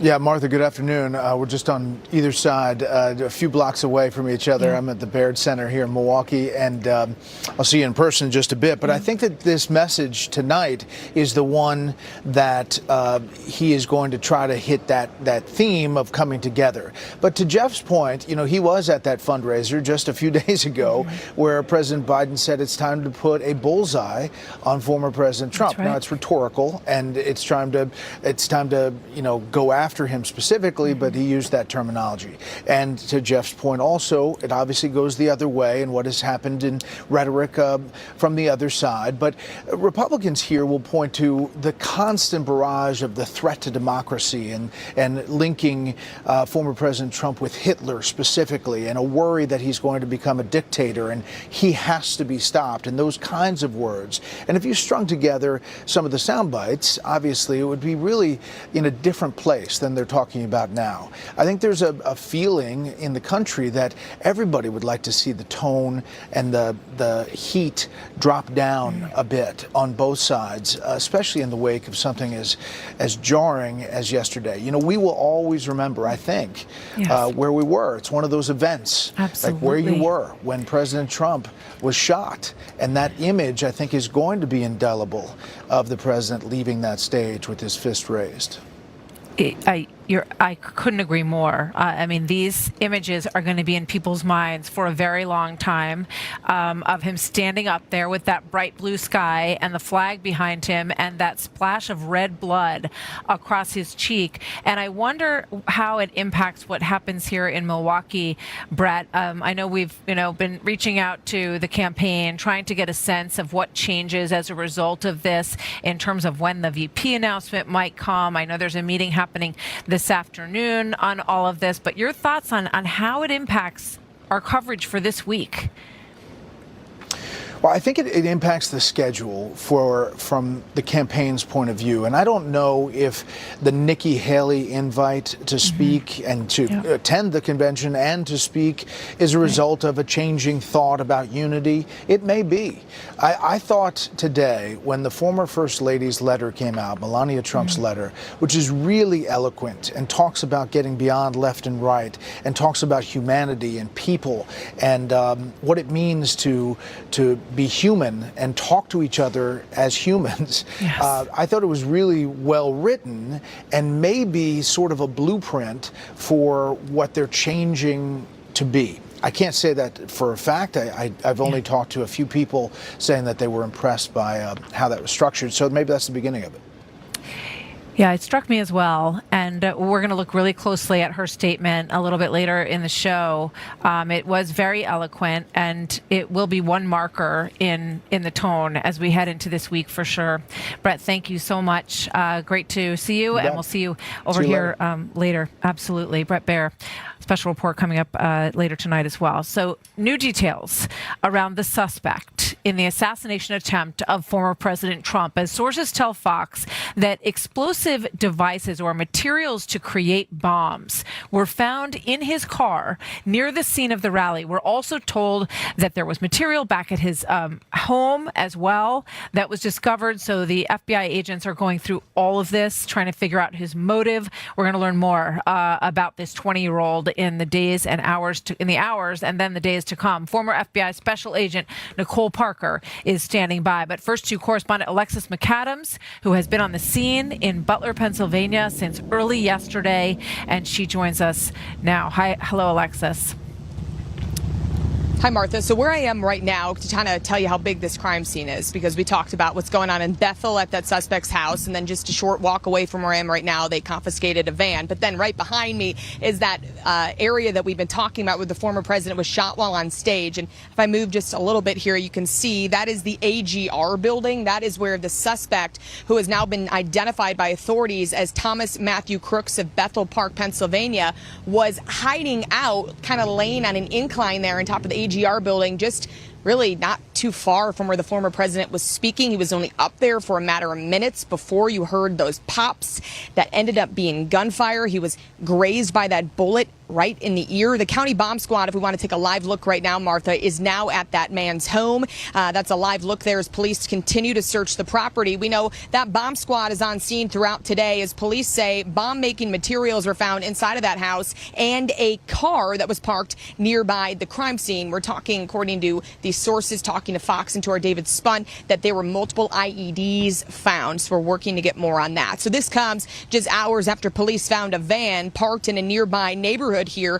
Yeah, Martha, good afternoon. We're just on either side, a few blocks away from each other. I'm at the Baird Center here in Milwaukee, and I'll see you in person in just a bit. But I think that this message tonight is the one that he is going to try to hit that theme of coming together. But to Jeff's point, he was at that fundraiser just a few days ago where President Biden said it's time to put a bullseye on former President Trump. Right. Now, it's rhetorical, and it's time to go after after him specifically, but he used that terminology. And to Jeff's point also, it obviously goes the other way and what has happened in rhetoric from the other side. But Republicans here will point to the constant barrage of the threat to democracy and linking former President Trump with Hitler specifically, and a worry that he's going to become a dictator and he has to be stopped, and those kinds of words. And if you strung together some of the sound bites, obviously it would be really in a different place than they're talking about now. I think there's a feeling in the country that everybody would like to see the tone and the heat drop down a bit on both sides, especially in the wake of something as jarring as yesterday. You know, we will always remember, I think, where we were. It's one of those events, like where you were when President Trump was shot. And that image, I think, is going to be indelible of the president leaving that stage with his fist raised. I couldn't agree more. I mean, these images are going to be in people's minds for a very long time, of him standing up there with that bright blue sky and the flag behind him and that splash of red blood across his cheek. And I wonder how it impacts what happens here in Milwaukee, Brett. I know we've been reaching out to the campaign, trying to get a sense of what changes as a result of this in terms of when the VP announcement might come. I know there's a meeting happening this afternoon on all of this, but your thoughts on how it impacts our coverage for this week? Well, I think it impacts the schedule from the campaign's point of view. And I don't know if the Nikki Haley invite to speak and to attend the convention and to speak is a result of a changing thought about unity. It may be. I thought today, when the former First Lady's letter came out, Melania Trump's letter, which is really eloquent and talks about getting beyond left and right and talks about humanity and people and what it means to be human and talk to each other as humans. Yes. I thought it was really well written and maybe sort of a blueprint for what they're changing to be. I can't say that for a fact. I've only talked to a few people saying that they were impressed by how that was structured. So maybe that's the beginning of it. Yeah, it struck me as well. And we're going to look really closely at her statement a little bit later in the show. It was very eloquent, and it will be one marker in the tone as we head into this week for sure. Brett, thank you so much. Great to see you, and we'll see you over here later. Absolutely. Brett Baer. Special report coming up later tonight as well. So new details around the suspect in the assassination attempt of former President Trump, as sources tell Fox that explosive devices or materials to create bombs were found in his car near the scene of the rally. We're also told that there was material back at his home as well that was discovered. So the FBI agents are going through all of this, trying to figure out his motive. We're going to learn more about this 20-year-old in the days and hours and then the days to come. Former FBI Special Agent Nicole Parker is standing by. But first to correspondent Alexis McAdams, who has been on the scene in Butler, Pennsylvania since early yesterday, and she joins us now. Hello, Alexis. Hi, Martha. So where I am right now to kind of tell you how big this crime scene is, because we talked about what's going on in Bethel at that suspect's house, and then just a short walk away from where I am right now, they confiscated a van. But then right behind me is that area that we've been talking about where the former president was shot while on stage. And if I move just a little bit here, you can see that is the AGR building. That is where the suspect, who has now been identified by authorities as Thomas Matthew Crooks of Bethel Park, Pennsylvania, was hiding out, kind of laying on an incline there on top of the AGR building, just really not too far from where the former president was speaking. He was only up there for a matter of minutes before you heard those pops that ended up being gunfire. He was grazed by that bullet right in the ear. The county bomb squad, if we want to take a live look right now, Martha, is now at that man's home. That's a live look there as police continue to search the property. We know that bomb squad is on scene throughout today, as police say bomb-making materials were found inside of that house and a car that was parked nearby the crime scene. We're talking, according to the sources talking to Fox and to our David Spun, that there were multiple IEDs found. So we're working to get more on that. So this comes just hours after police found a van parked in a nearby neighborhood here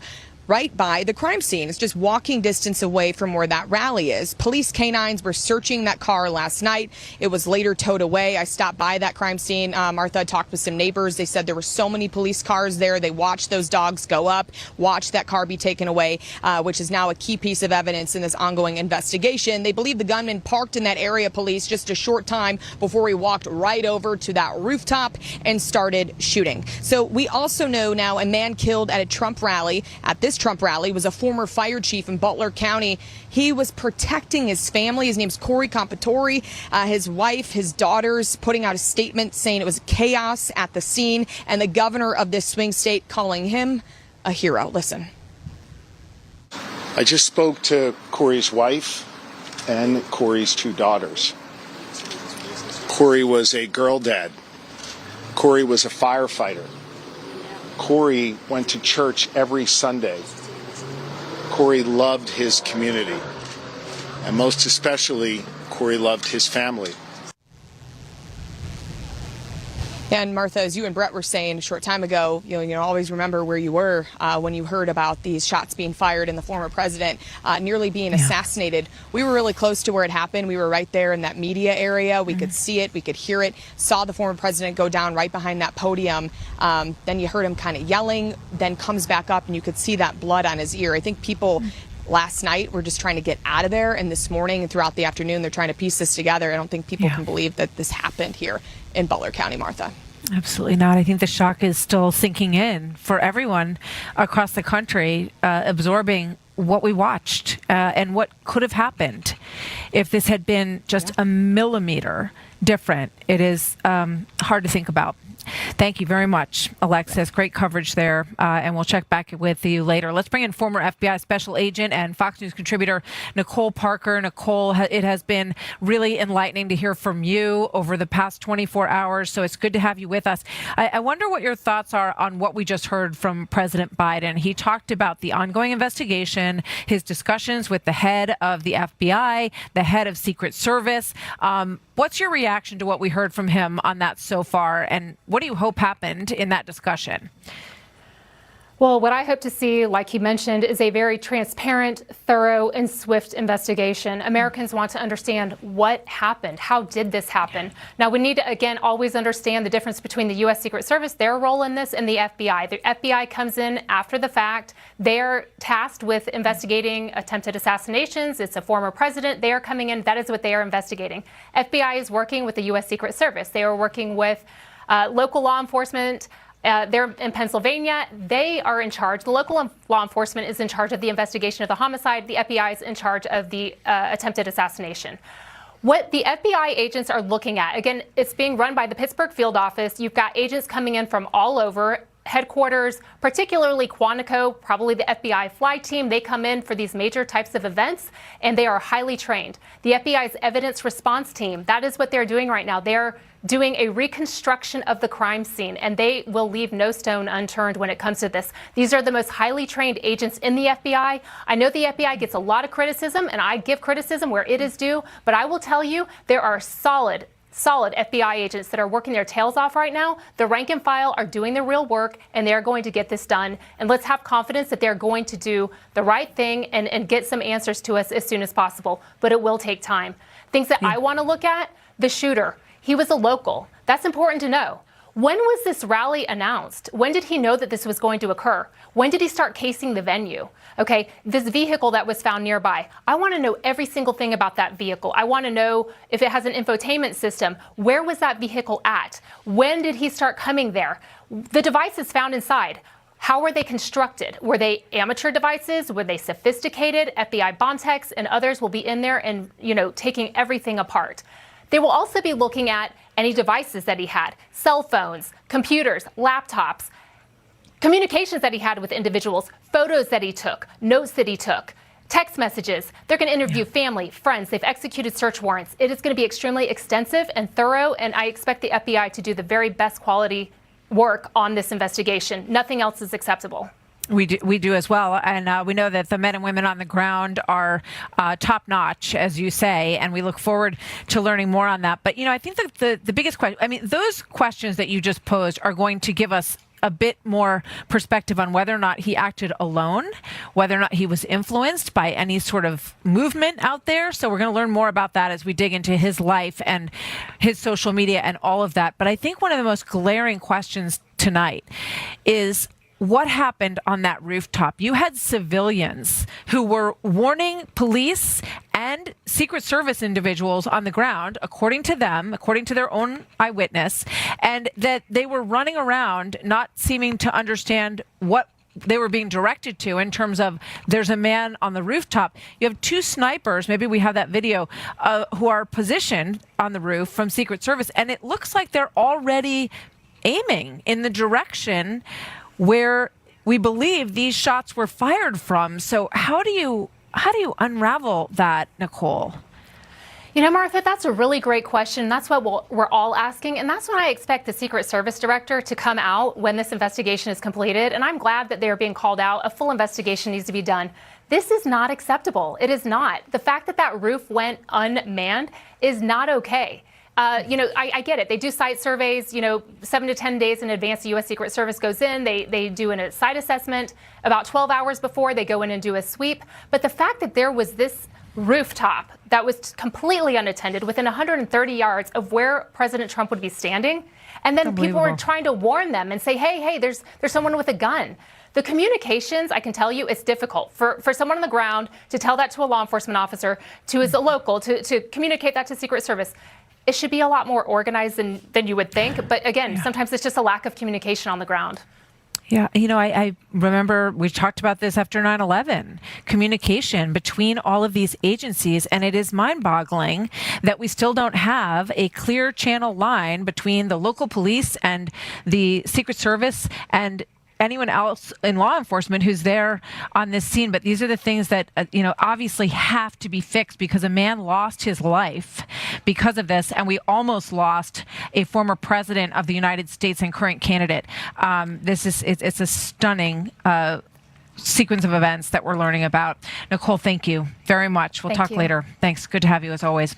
right by the crime scene. It's just walking distance away from where that rally is. Police canines were searching that car last night. It was later towed away. I stopped by that crime scene. Martha talked with some neighbors. They said there were so many police cars there. They watched those dogs go up, watched that car be taken away, which is now a key piece of evidence in this ongoing investigation. They believe the gunman parked in that area, police, just a short time before he walked right over to that rooftop and started shooting. So we also know now a man killed at a Trump rally. At this Trump rally was a former fire chief in Butler County. He was protecting his family. His name's Corey Compatore. His wife, his daughters putting out a statement saying it was chaos at the scene, and the governor of this swing state calling him a hero. Listen. I just spoke to Corey's wife and Corey's two daughters. Corey was a girl dad. Corey was a firefighter. Corey went to church every Sunday. Corey loved his community. And most especially, Corey loved his family. And Martha, as you and Brett were saying a short time ago, you know, always remember where you were when you heard about these shots being fired and the former president nearly being assassinated. We were really close to where it happened. We were right there in that media area. We could see it. We could hear it. Saw the former president go down right behind that podium. Then you heard him kind of yelling, then comes back up and you could see that blood on his ear. I think people last night were just trying to get out of there. And this morning and throughout the afternoon, they're trying to piece this together. I don't think people can believe that this happened here in Butler County, Martha. Absolutely not. I think the shock is still sinking in for everyone across the country, absorbing what we watched and what could have happened if this had been just a millimeter different. It is hard to think about. Thank you very much, Alexis. Great coverage there, and we'll check back with you later. Let's bring in former FBI special agent and Fox News contributor Nicole Parker. Nicole, it has been really enlightening to hear from you over the past 24 hours, so it's good to have you with us. I wonder what your thoughts are on what we just heard from President Biden. He talked about the ongoing investigation, his discussions with the head of the FBI, the head of Secret Service. What's your reaction to what we heard from him on that so far, and what do you hope happened in that discussion? Well, what I hope to see, like he mentioned, is a very transparent, thorough, and swift investigation. Americans want to understand what happened. How did this happen? Now, we need to, again, always understand the difference between the U.S. Secret Service, their role in this, and the FBI. The FBI comes in after the fact. They're tasked with investigating attempted assassinations. It's a former president. They are coming in. That is what they are investigating. FBI is working with the U.S. Secret Service. They are working with local law enforcement. They're in Pennsylvania. They are in charge. The local law enforcement is in charge of the investigation of the homicide. The FBI is in charge of the attempted assassination. What the FBI agents are looking at, again, it's being run by the Pittsburgh field office. You've got agents coming in from all over. Headquarters, particularly Quantico, probably the FBI flight team, they come in for these major types of events, and they are highly trained. The FBI's evidence response team, that is what they're doing right now. They're doing a reconstruction of the crime scene, and they will leave no stone unturned when it comes to this. These are the most highly trained agents in the FBI. I know the FBI gets a lot of criticism, and I give criticism where it is due, but I will tell you there are solid FBI agents that are working their tails off right now. The rank and file are doing the real work, and they're going to get this done. And let's have confidence that they're going to do the right thing and get some answers to us as soon as possible. But it will take time. Things that I want to look at, the shooter. He was a local. That's important to know. When was this rally announced? When did he know that this was going to occur? When did he start casing the venue? Okay, this vehicle that was found nearby, I want to know every single thing about that vehicle. I want to know if it has an infotainment system. Where was that vehicle at? When did he start coming there? The devices found inside, how were they constructed? Were they amateur devices? Were they sophisticated? FBI bomb techs and others will be in there and, taking everything apart. They will also be looking at any devices that he had, cell phones, computers, laptops, communications that he had with individuals, photos that he took, notes that he took, text messages. They're going to interview family, friends. They've executed search warrants. It is going to be extremely extensive and thorough, and I expect the FBI to do the very best quality work on this investigation. Nothing else is acceptable. We do as well, and we know that the men and women on the ground are top-notch, as you say, and we look forward to learning more on that. But, I think that the biggest question, those questions that you just posed are going to give us a bit more perspective on whether or not he acted alone, whether or not he was influenced by any sort of movement out there. So we're going to learn more about that as we dig into his life and his social media and all of that. But I think one of the most glaring questions tonight is what happened on that rooftop. You had civilians who were warning police and Secret Service individuals on the ground, according to them, according to their own eyewitness, and that they were running around not seeming to understand what they were being directed to in terms of there's a man on the rooftop. You have two snipers, maybe we have that video, who are positioned on the roof from Secret Service, and it looks like they're already aiming in the direction where we believe these shots were fired from. So how do you unravel that, Nicole? You know, Martha, that's a really great question. That's what we're all asking. And that's when I expect the Secret Service director to come out when this investigation is completed. And I'm glad that they're being called out. A full investigation needs to be done. This is not acceptable. It is not. The fact that that roof went unmanned is not okay. I get it. They do site surveys, 7 to 10 days in advance. The U.S. Secret Service goes in. They do a site assessment about 12 hours before. They go in and do a sweep. But the fact that there was this rooftop that was completely unattended within 130 yards of where President Trump would be standing, and then people were trying to warn them and say, hey, there's someone with a gun. The communications, I can tell you, it's difficult for someone on the ground to tell that to a law enforcement officer, to as a local, to communicate that to Secret Service. It should be a lot more organized than you would think. But again, sometimes it's just a lack of communication on the ground. Yeah, I remember we talked about this after 9/11, communication between all of these agencies, and it is mind-boggling that we still don't have a clear channel line between the local police and the Secret Service and anyone else in law enforcement who's there on this scene. But these are the things that, obviously have to be fixed, because a man lost his life because of this. And we almost lost a former president of the United States and current candidate. It's a stunning sequence of events that we're learning about. Nicole, thank you very much. We'll talk later. Thanks. Good to have you as always.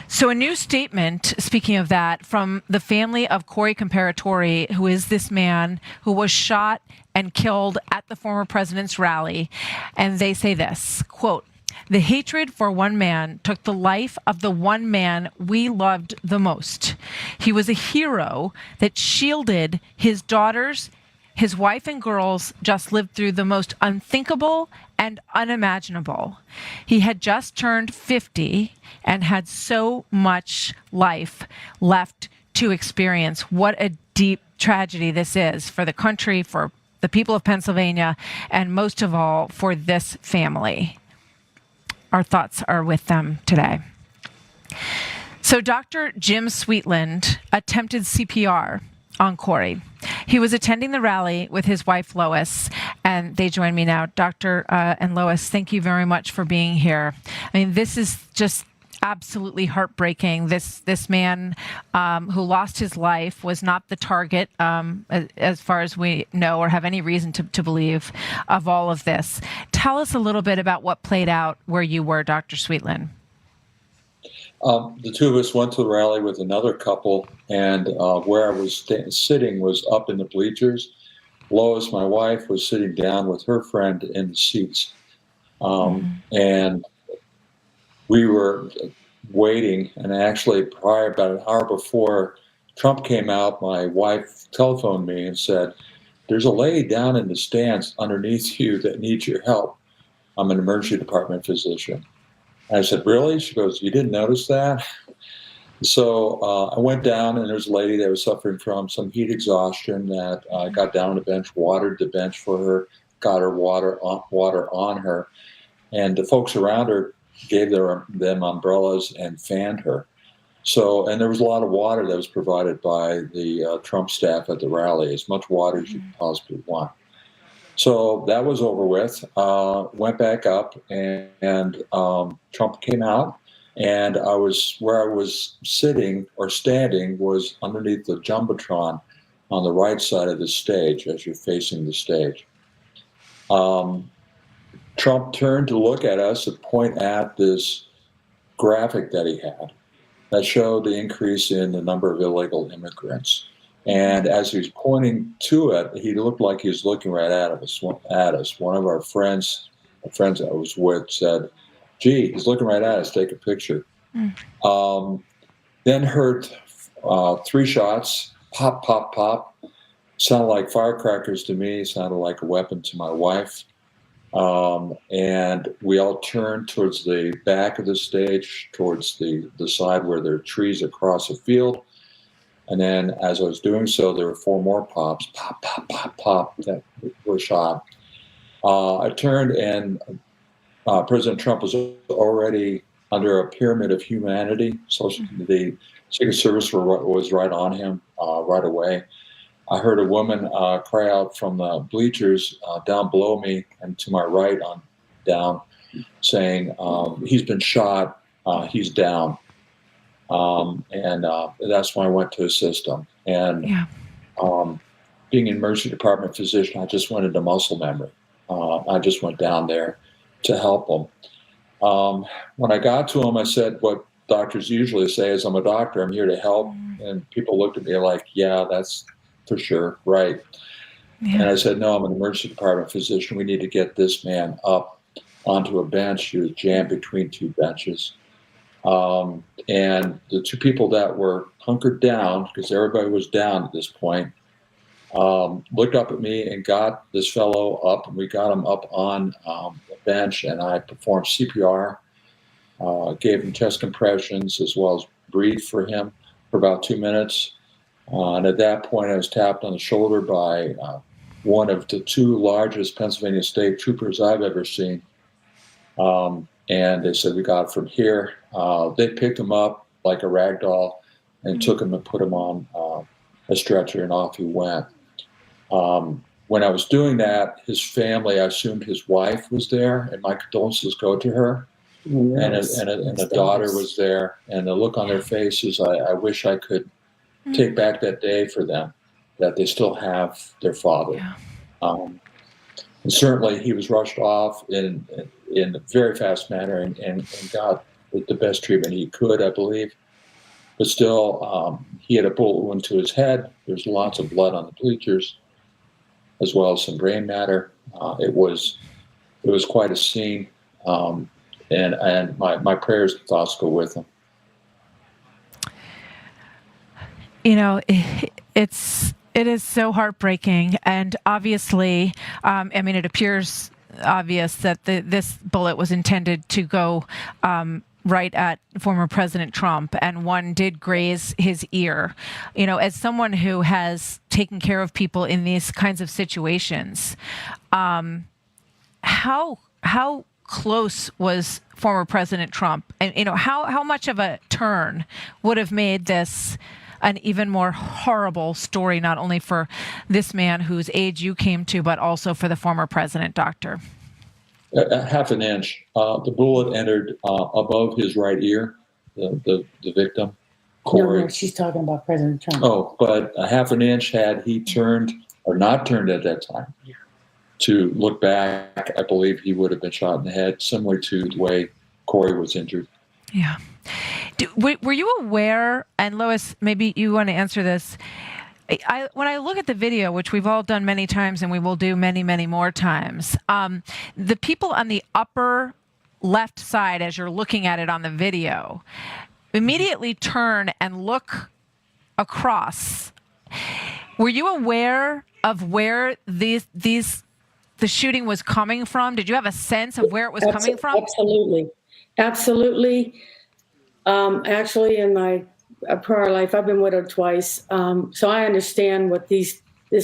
So a new statement, speaking of that, from the family of Corey Comparatori, who is this man who was shot and killed at the former president's rally. And they say this, quote, "The hatred for one man took the life of the one man we loved the most. He was a hero that shielded his daughters. His wife and girls just lived through the most unthinkable and unimaginable. He had just turned 50 and had so much life left to experience. What a deep tragedy this is for the country, for the people of Pennsylvania, and most of all, for this family. Our thoughts are with them today." So Dr. Jim Sweetland attempted CPR on Corey. He was attending the rally with his wife, Lois, and they join me now. Dr. and Lois, thank you very much for being here. I mean, this is just absolutely heartbreaking. This man who lost his life was not the target, as far as we know or have any reason to believe, of all of this. Tell us a little bit about what played out where you were, Dr. Sweetland. The two of us went to the rally with another couple, and where I was sitting was up in the bleachers. Lois, my wife, was sitting down with her friend in the seats. And we were waiting, and actually about an hour before Trump came out, my wife telephoned me and said, "There's a lady down in the stands underneath you that needs your help. I'm an emergency department physician." I said, "Really?" She goes, "You didn't notice that?" So I went down, and there was a lady that was suffering from some heat exhaustion that I got down on the bench, watered the bench for her, got her water on her, and the folks around her gave them umbrellas and fanned her. So, and there was a lot of water that was provided by the Trump staff at the rally, as much water as you could possibly want. So that was over with. Went back up, and Trump came out, and where I was sitting or standing was underneath the Jumbotron on the right side of the stage as you're facing the stage. Trump turned to look at us and point at this graphic that he had that showed the increase in the number of illegal immigrants. And as he was pointing to it, he looked like he was looking right at us. One of our friends I was with, said, "Gee, he's looking right at us. Take a picture." Then heard 3 shots, pop, pop, pop. Sounded like firecrackers to me. Sounded like a weapon to my wife. And we all turned towards the back of the stage, towards the side where there are trees across the field. And then as I was doing so, there were 4 more pops, pop, pop, pop, pop, that were shot. I turned, and President Trump was already under a pyramid of humanity. So the Secret Service was right on him right away. I heard a woman cry out from the bleachers down below me and to my right on down, saying, "He's been shot. He's down." And that's when I went to assist him. And being an emergency department physician, I just went into muscle memory. I just went down there to help him. When I got to him, I said what doctors usually say is, "I'm a doctor. I'm here to help." And people looked at me like, "Yeah, that's for sure, right." And I said, "No, I'm an emergency department physician. We need to get this man up onto a bench." He was jammed between 2 benches. And the 2 people that were hunkered down, because everybody was down at this point, looked up at me and got this fellow up, and we got him up on the bench, and I performed CPR, gave him chest compressions as well as breathed for him for about 2 minutes. And at that point, I was tapped on the shoulder by one of the 2 largest Pennsylvania State Troopers I've ever seen. And they said, "We got it from here." They picked him up like a rag doll and took him and put him on a stretcher, and off he went. When I was doing that, his family, I assumed his wife was there, and my condolences go to her. Yes. And a daughter was there, and the look on their faces, I wish I could take back that day for them, that they still have their father. And certainly he was rushed off in a very fast manner and got the best treatment he could, I believe. But still, he had a bullet wound to his head. There's lots of blood on the bleachers, as well as some brain matter. It was quite a scene, and my prayers and thoughts go with him. You know, it is so heartbreaking, and obviously, I mean, it appears obvious that this bullet was intended to go right at former President Trump, and one did graze his ear. You know, as someone who has taken care of people in these kinds of situations, how close was former President Trump? And, you know, how much of a turn would have made this an even more horrible story, not only for this man whose age you came to, but also for the former president, Doctor? Half an inch. The bullet entered above his right ear, the victim, Corey. No, she's talking about President Trump. Oh, but a half an inch had he turned or not turned at that time to look back, I believe he would have been shot in the head, similar to the way Corey was injured. Yeah. Were you aware, and Lois, maybe you want to answer this, when I look at the video, which we've all done many times and we will do many, many more times, the people on the upper left side, as you're looking at it on the video, immediately turn and look across. Were you aware of where the shooting was coming from? Did you have a sense of where it was coming from? Absolutely. Actually, in my prior life, I've been widowed twice. So I understand what this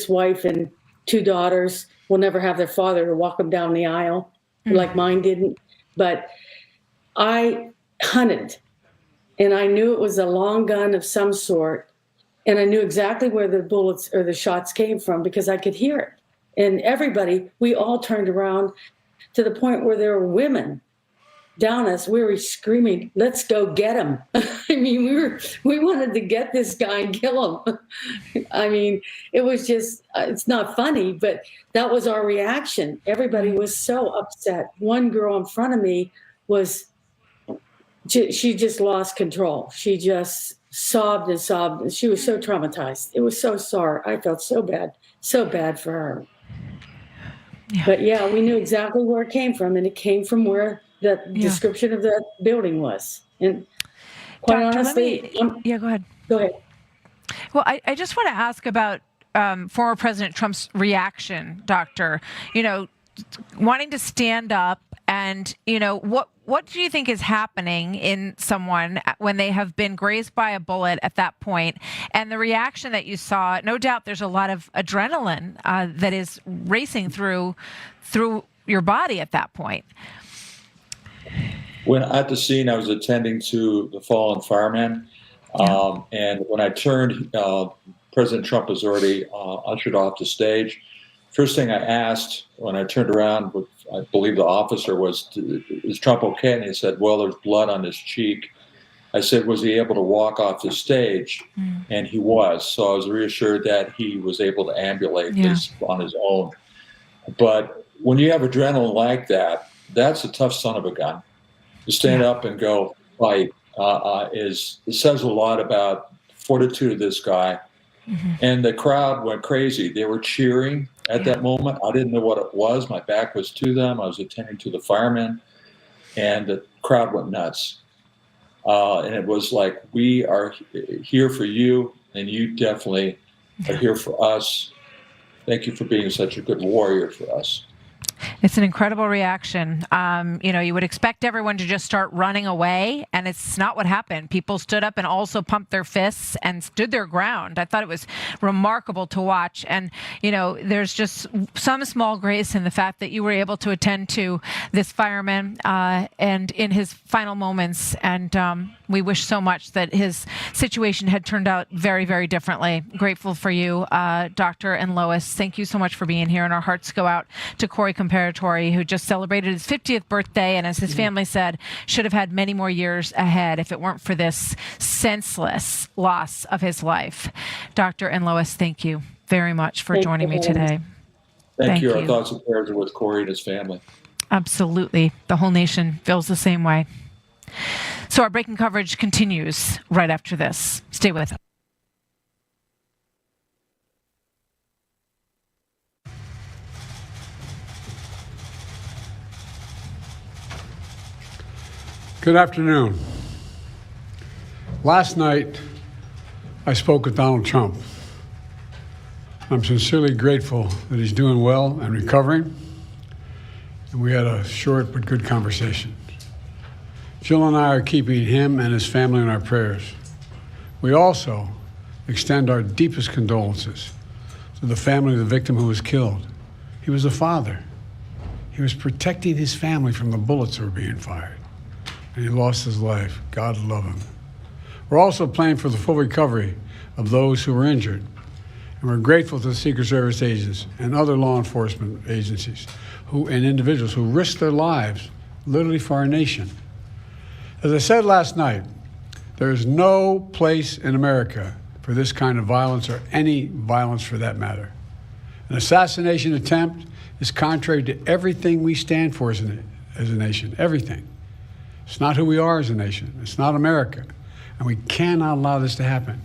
wife and 2 daughters will never have their father to walk them down the aisle like mine didn't. But I hunted, and I knew it was a long gun of some sort, and I knew exactly where the bullets or the shots came from because I could hear it. And everybody, we all turned around to the point where there were women down us. We were screaming, "Let's go get him." I mean, we wanted to get this guy and kill him. I mean, it was just, it's not funny, but that was our reaction. Everybody was so upset. One girl in front of me she just lost control. She just sobbed and sobbed. She was so traumatized. It was so sorry. I felt so bad for her. Yeah. But yeah, we knew exactly where it came from, and it came from where the description of the building was. And quite Doctor, honestly, yeah, go ahead. Go ahead. Well, I just want to ask about former President Trump's reaction, Doctor. You know, wanting to stand up, and you know, what do you think is happening in someone when they have been grazed by a bullet at that point? And the reaction that you saw, no doubt, there's a lot of adrenaline that is racing through your body at that point. When at the scene, I was attending to the fallen firemen, and when I turned, President Trump was already ushered off the stage. First thing I asked when I turned around, I believe the officer was, "Is Trump okay?" And he said, "Well, there's blood on his cheek." I said, "Was he able to walk off the stage?" And he was. So I was reassured that he was able to ambulate this on his own. But when you have adrenaline like that, that's a tough son of a gun. To stand up and go fight it says a lot about fortitude of this guy. And the crowd went crazy. They were cheering at that moment. I didn't know what it was. My back was to them. I was attending to the firemen, and the crowd went nuts. And it was like, we are here for you, and you definitely are here for us. Thank you for being such a good warrior for us. It's an incredible reaction. You know, you would expect everyone to just start running away, and it's not what happened. People stood up and also pumped their fists and stood their ground. I thought it was remarkable to watch. And, you know, there's just some small grace in the fact that you were able to attend to this fireman and in his final moments. And we wish so much that his situation had turned out very, very differently. Grateful for you, Doctor and Lois. Thank you so much for being here. And our hearts go out to Corey Comparatori, who just celebrated his 50th birthday, and as his family said, should have had many more years ahead if it weren't for this senseless loss of his life. Doctor and Lois, thank you very much for joining me today. Thank you. Our thoughts and prayers are with Corey and his family. Absolutely. The whole nation feels the same way. So our breaking coverage continues right after this. Stay with us. Good afternoon. Last night, I spoke with Donald Trump. I'm sincerely grateful that he's doing well and recovering, and we had a short but good conversation. Jill and I are keeping him and his family in our prayers. We also extend our deepest condolences to the family of the victim who was killed. He was a father. He was protecting his family from the bullets that were being fired. And he lost his life. God love him. We're also praying for the full recovery of those who were injured. And we're grateful to the Secret Service agents and other law enforcement agencies and individuals who risked their lives literally for our nation. As I said last night, there is no place in America for this kind of violence, or any violence for that matter. An assassination attempt is contrary to everything we stand for as a nation, everything. It's not who we are as a nation. It's not America. And we cannot allow this to happen.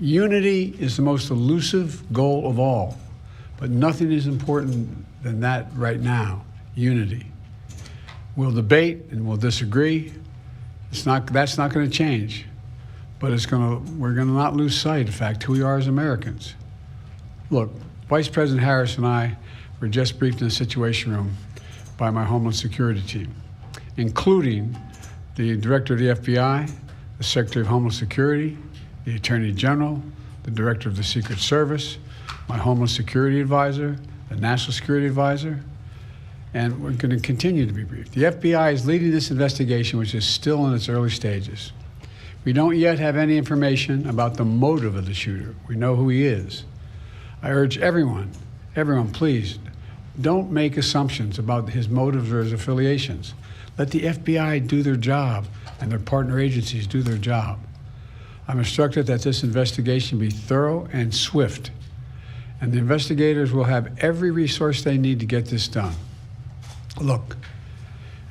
Unity is the most elusive goal of all, but nothing is important than that right now, unity. We'll debate and we'll disagree. That's not going to change, but we're going to not lose sight, in fact, who we are as Americans. Look, Vice President Harris and I were just briefed in the Situation Room by my Homeland Security team, including the Director of the FBI, the Secretary of Homeland Security, the Attorney General, the Director of the Secret Service, my Homeland Security Advisor, the National Security Advisor, and we're going to continue to be briefed. The FBI is leading this investigation, which is still in its early stages. We don't yet have any information about the motive of the shooter. We know who he is. I urge everyone, please, don't make assumptions about his motives or his affiliations. Let the FBI do their job and their partner agencies do their job. I'm instructed that this investigation be thorough and swift, and the investigators will have every resource they need to get this done. Look,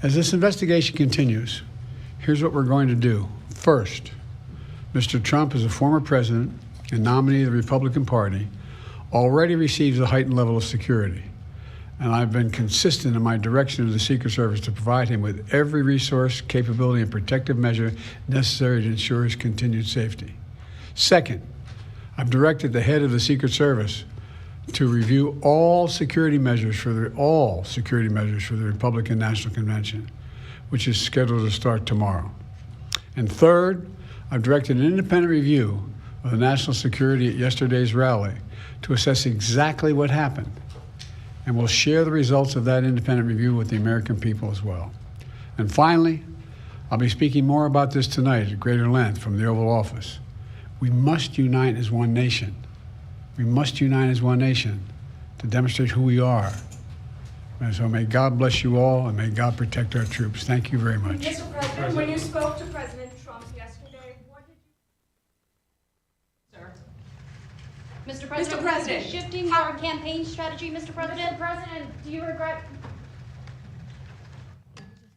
as this investigation continues, here's what we're going to do. First, Mr. Trump, as a former president and nominee of the Republican Party, already receives a heightened level of security. And I've been consistent in my direction to the Secret Service to provide him with every resource, capability, and protective measure necessary to ensure his continued safety. Second, I've directed the head of the Secret Service to review all security measures for the Republican National Convention, which is scheduled to start tomorrow. And third, I've directed an independent review of the national security at yesterday's rally to assess exactly what happened. And we'll share the results of that independent review with the American people as well. And finally, I'll be speaking more about this tonight at greater length from the Oval Office. We must unite as one nation. We must unite as one nation to demonstrate who we are. And so may God bless you all, and may God protect our troops. Thank you very much. Mr. President, when you spoke to President Trump yesterday, what did you... Sir. Mr. President, Mr. President, shifting our campaign strategy, Mr. President? Mr. President, do you regret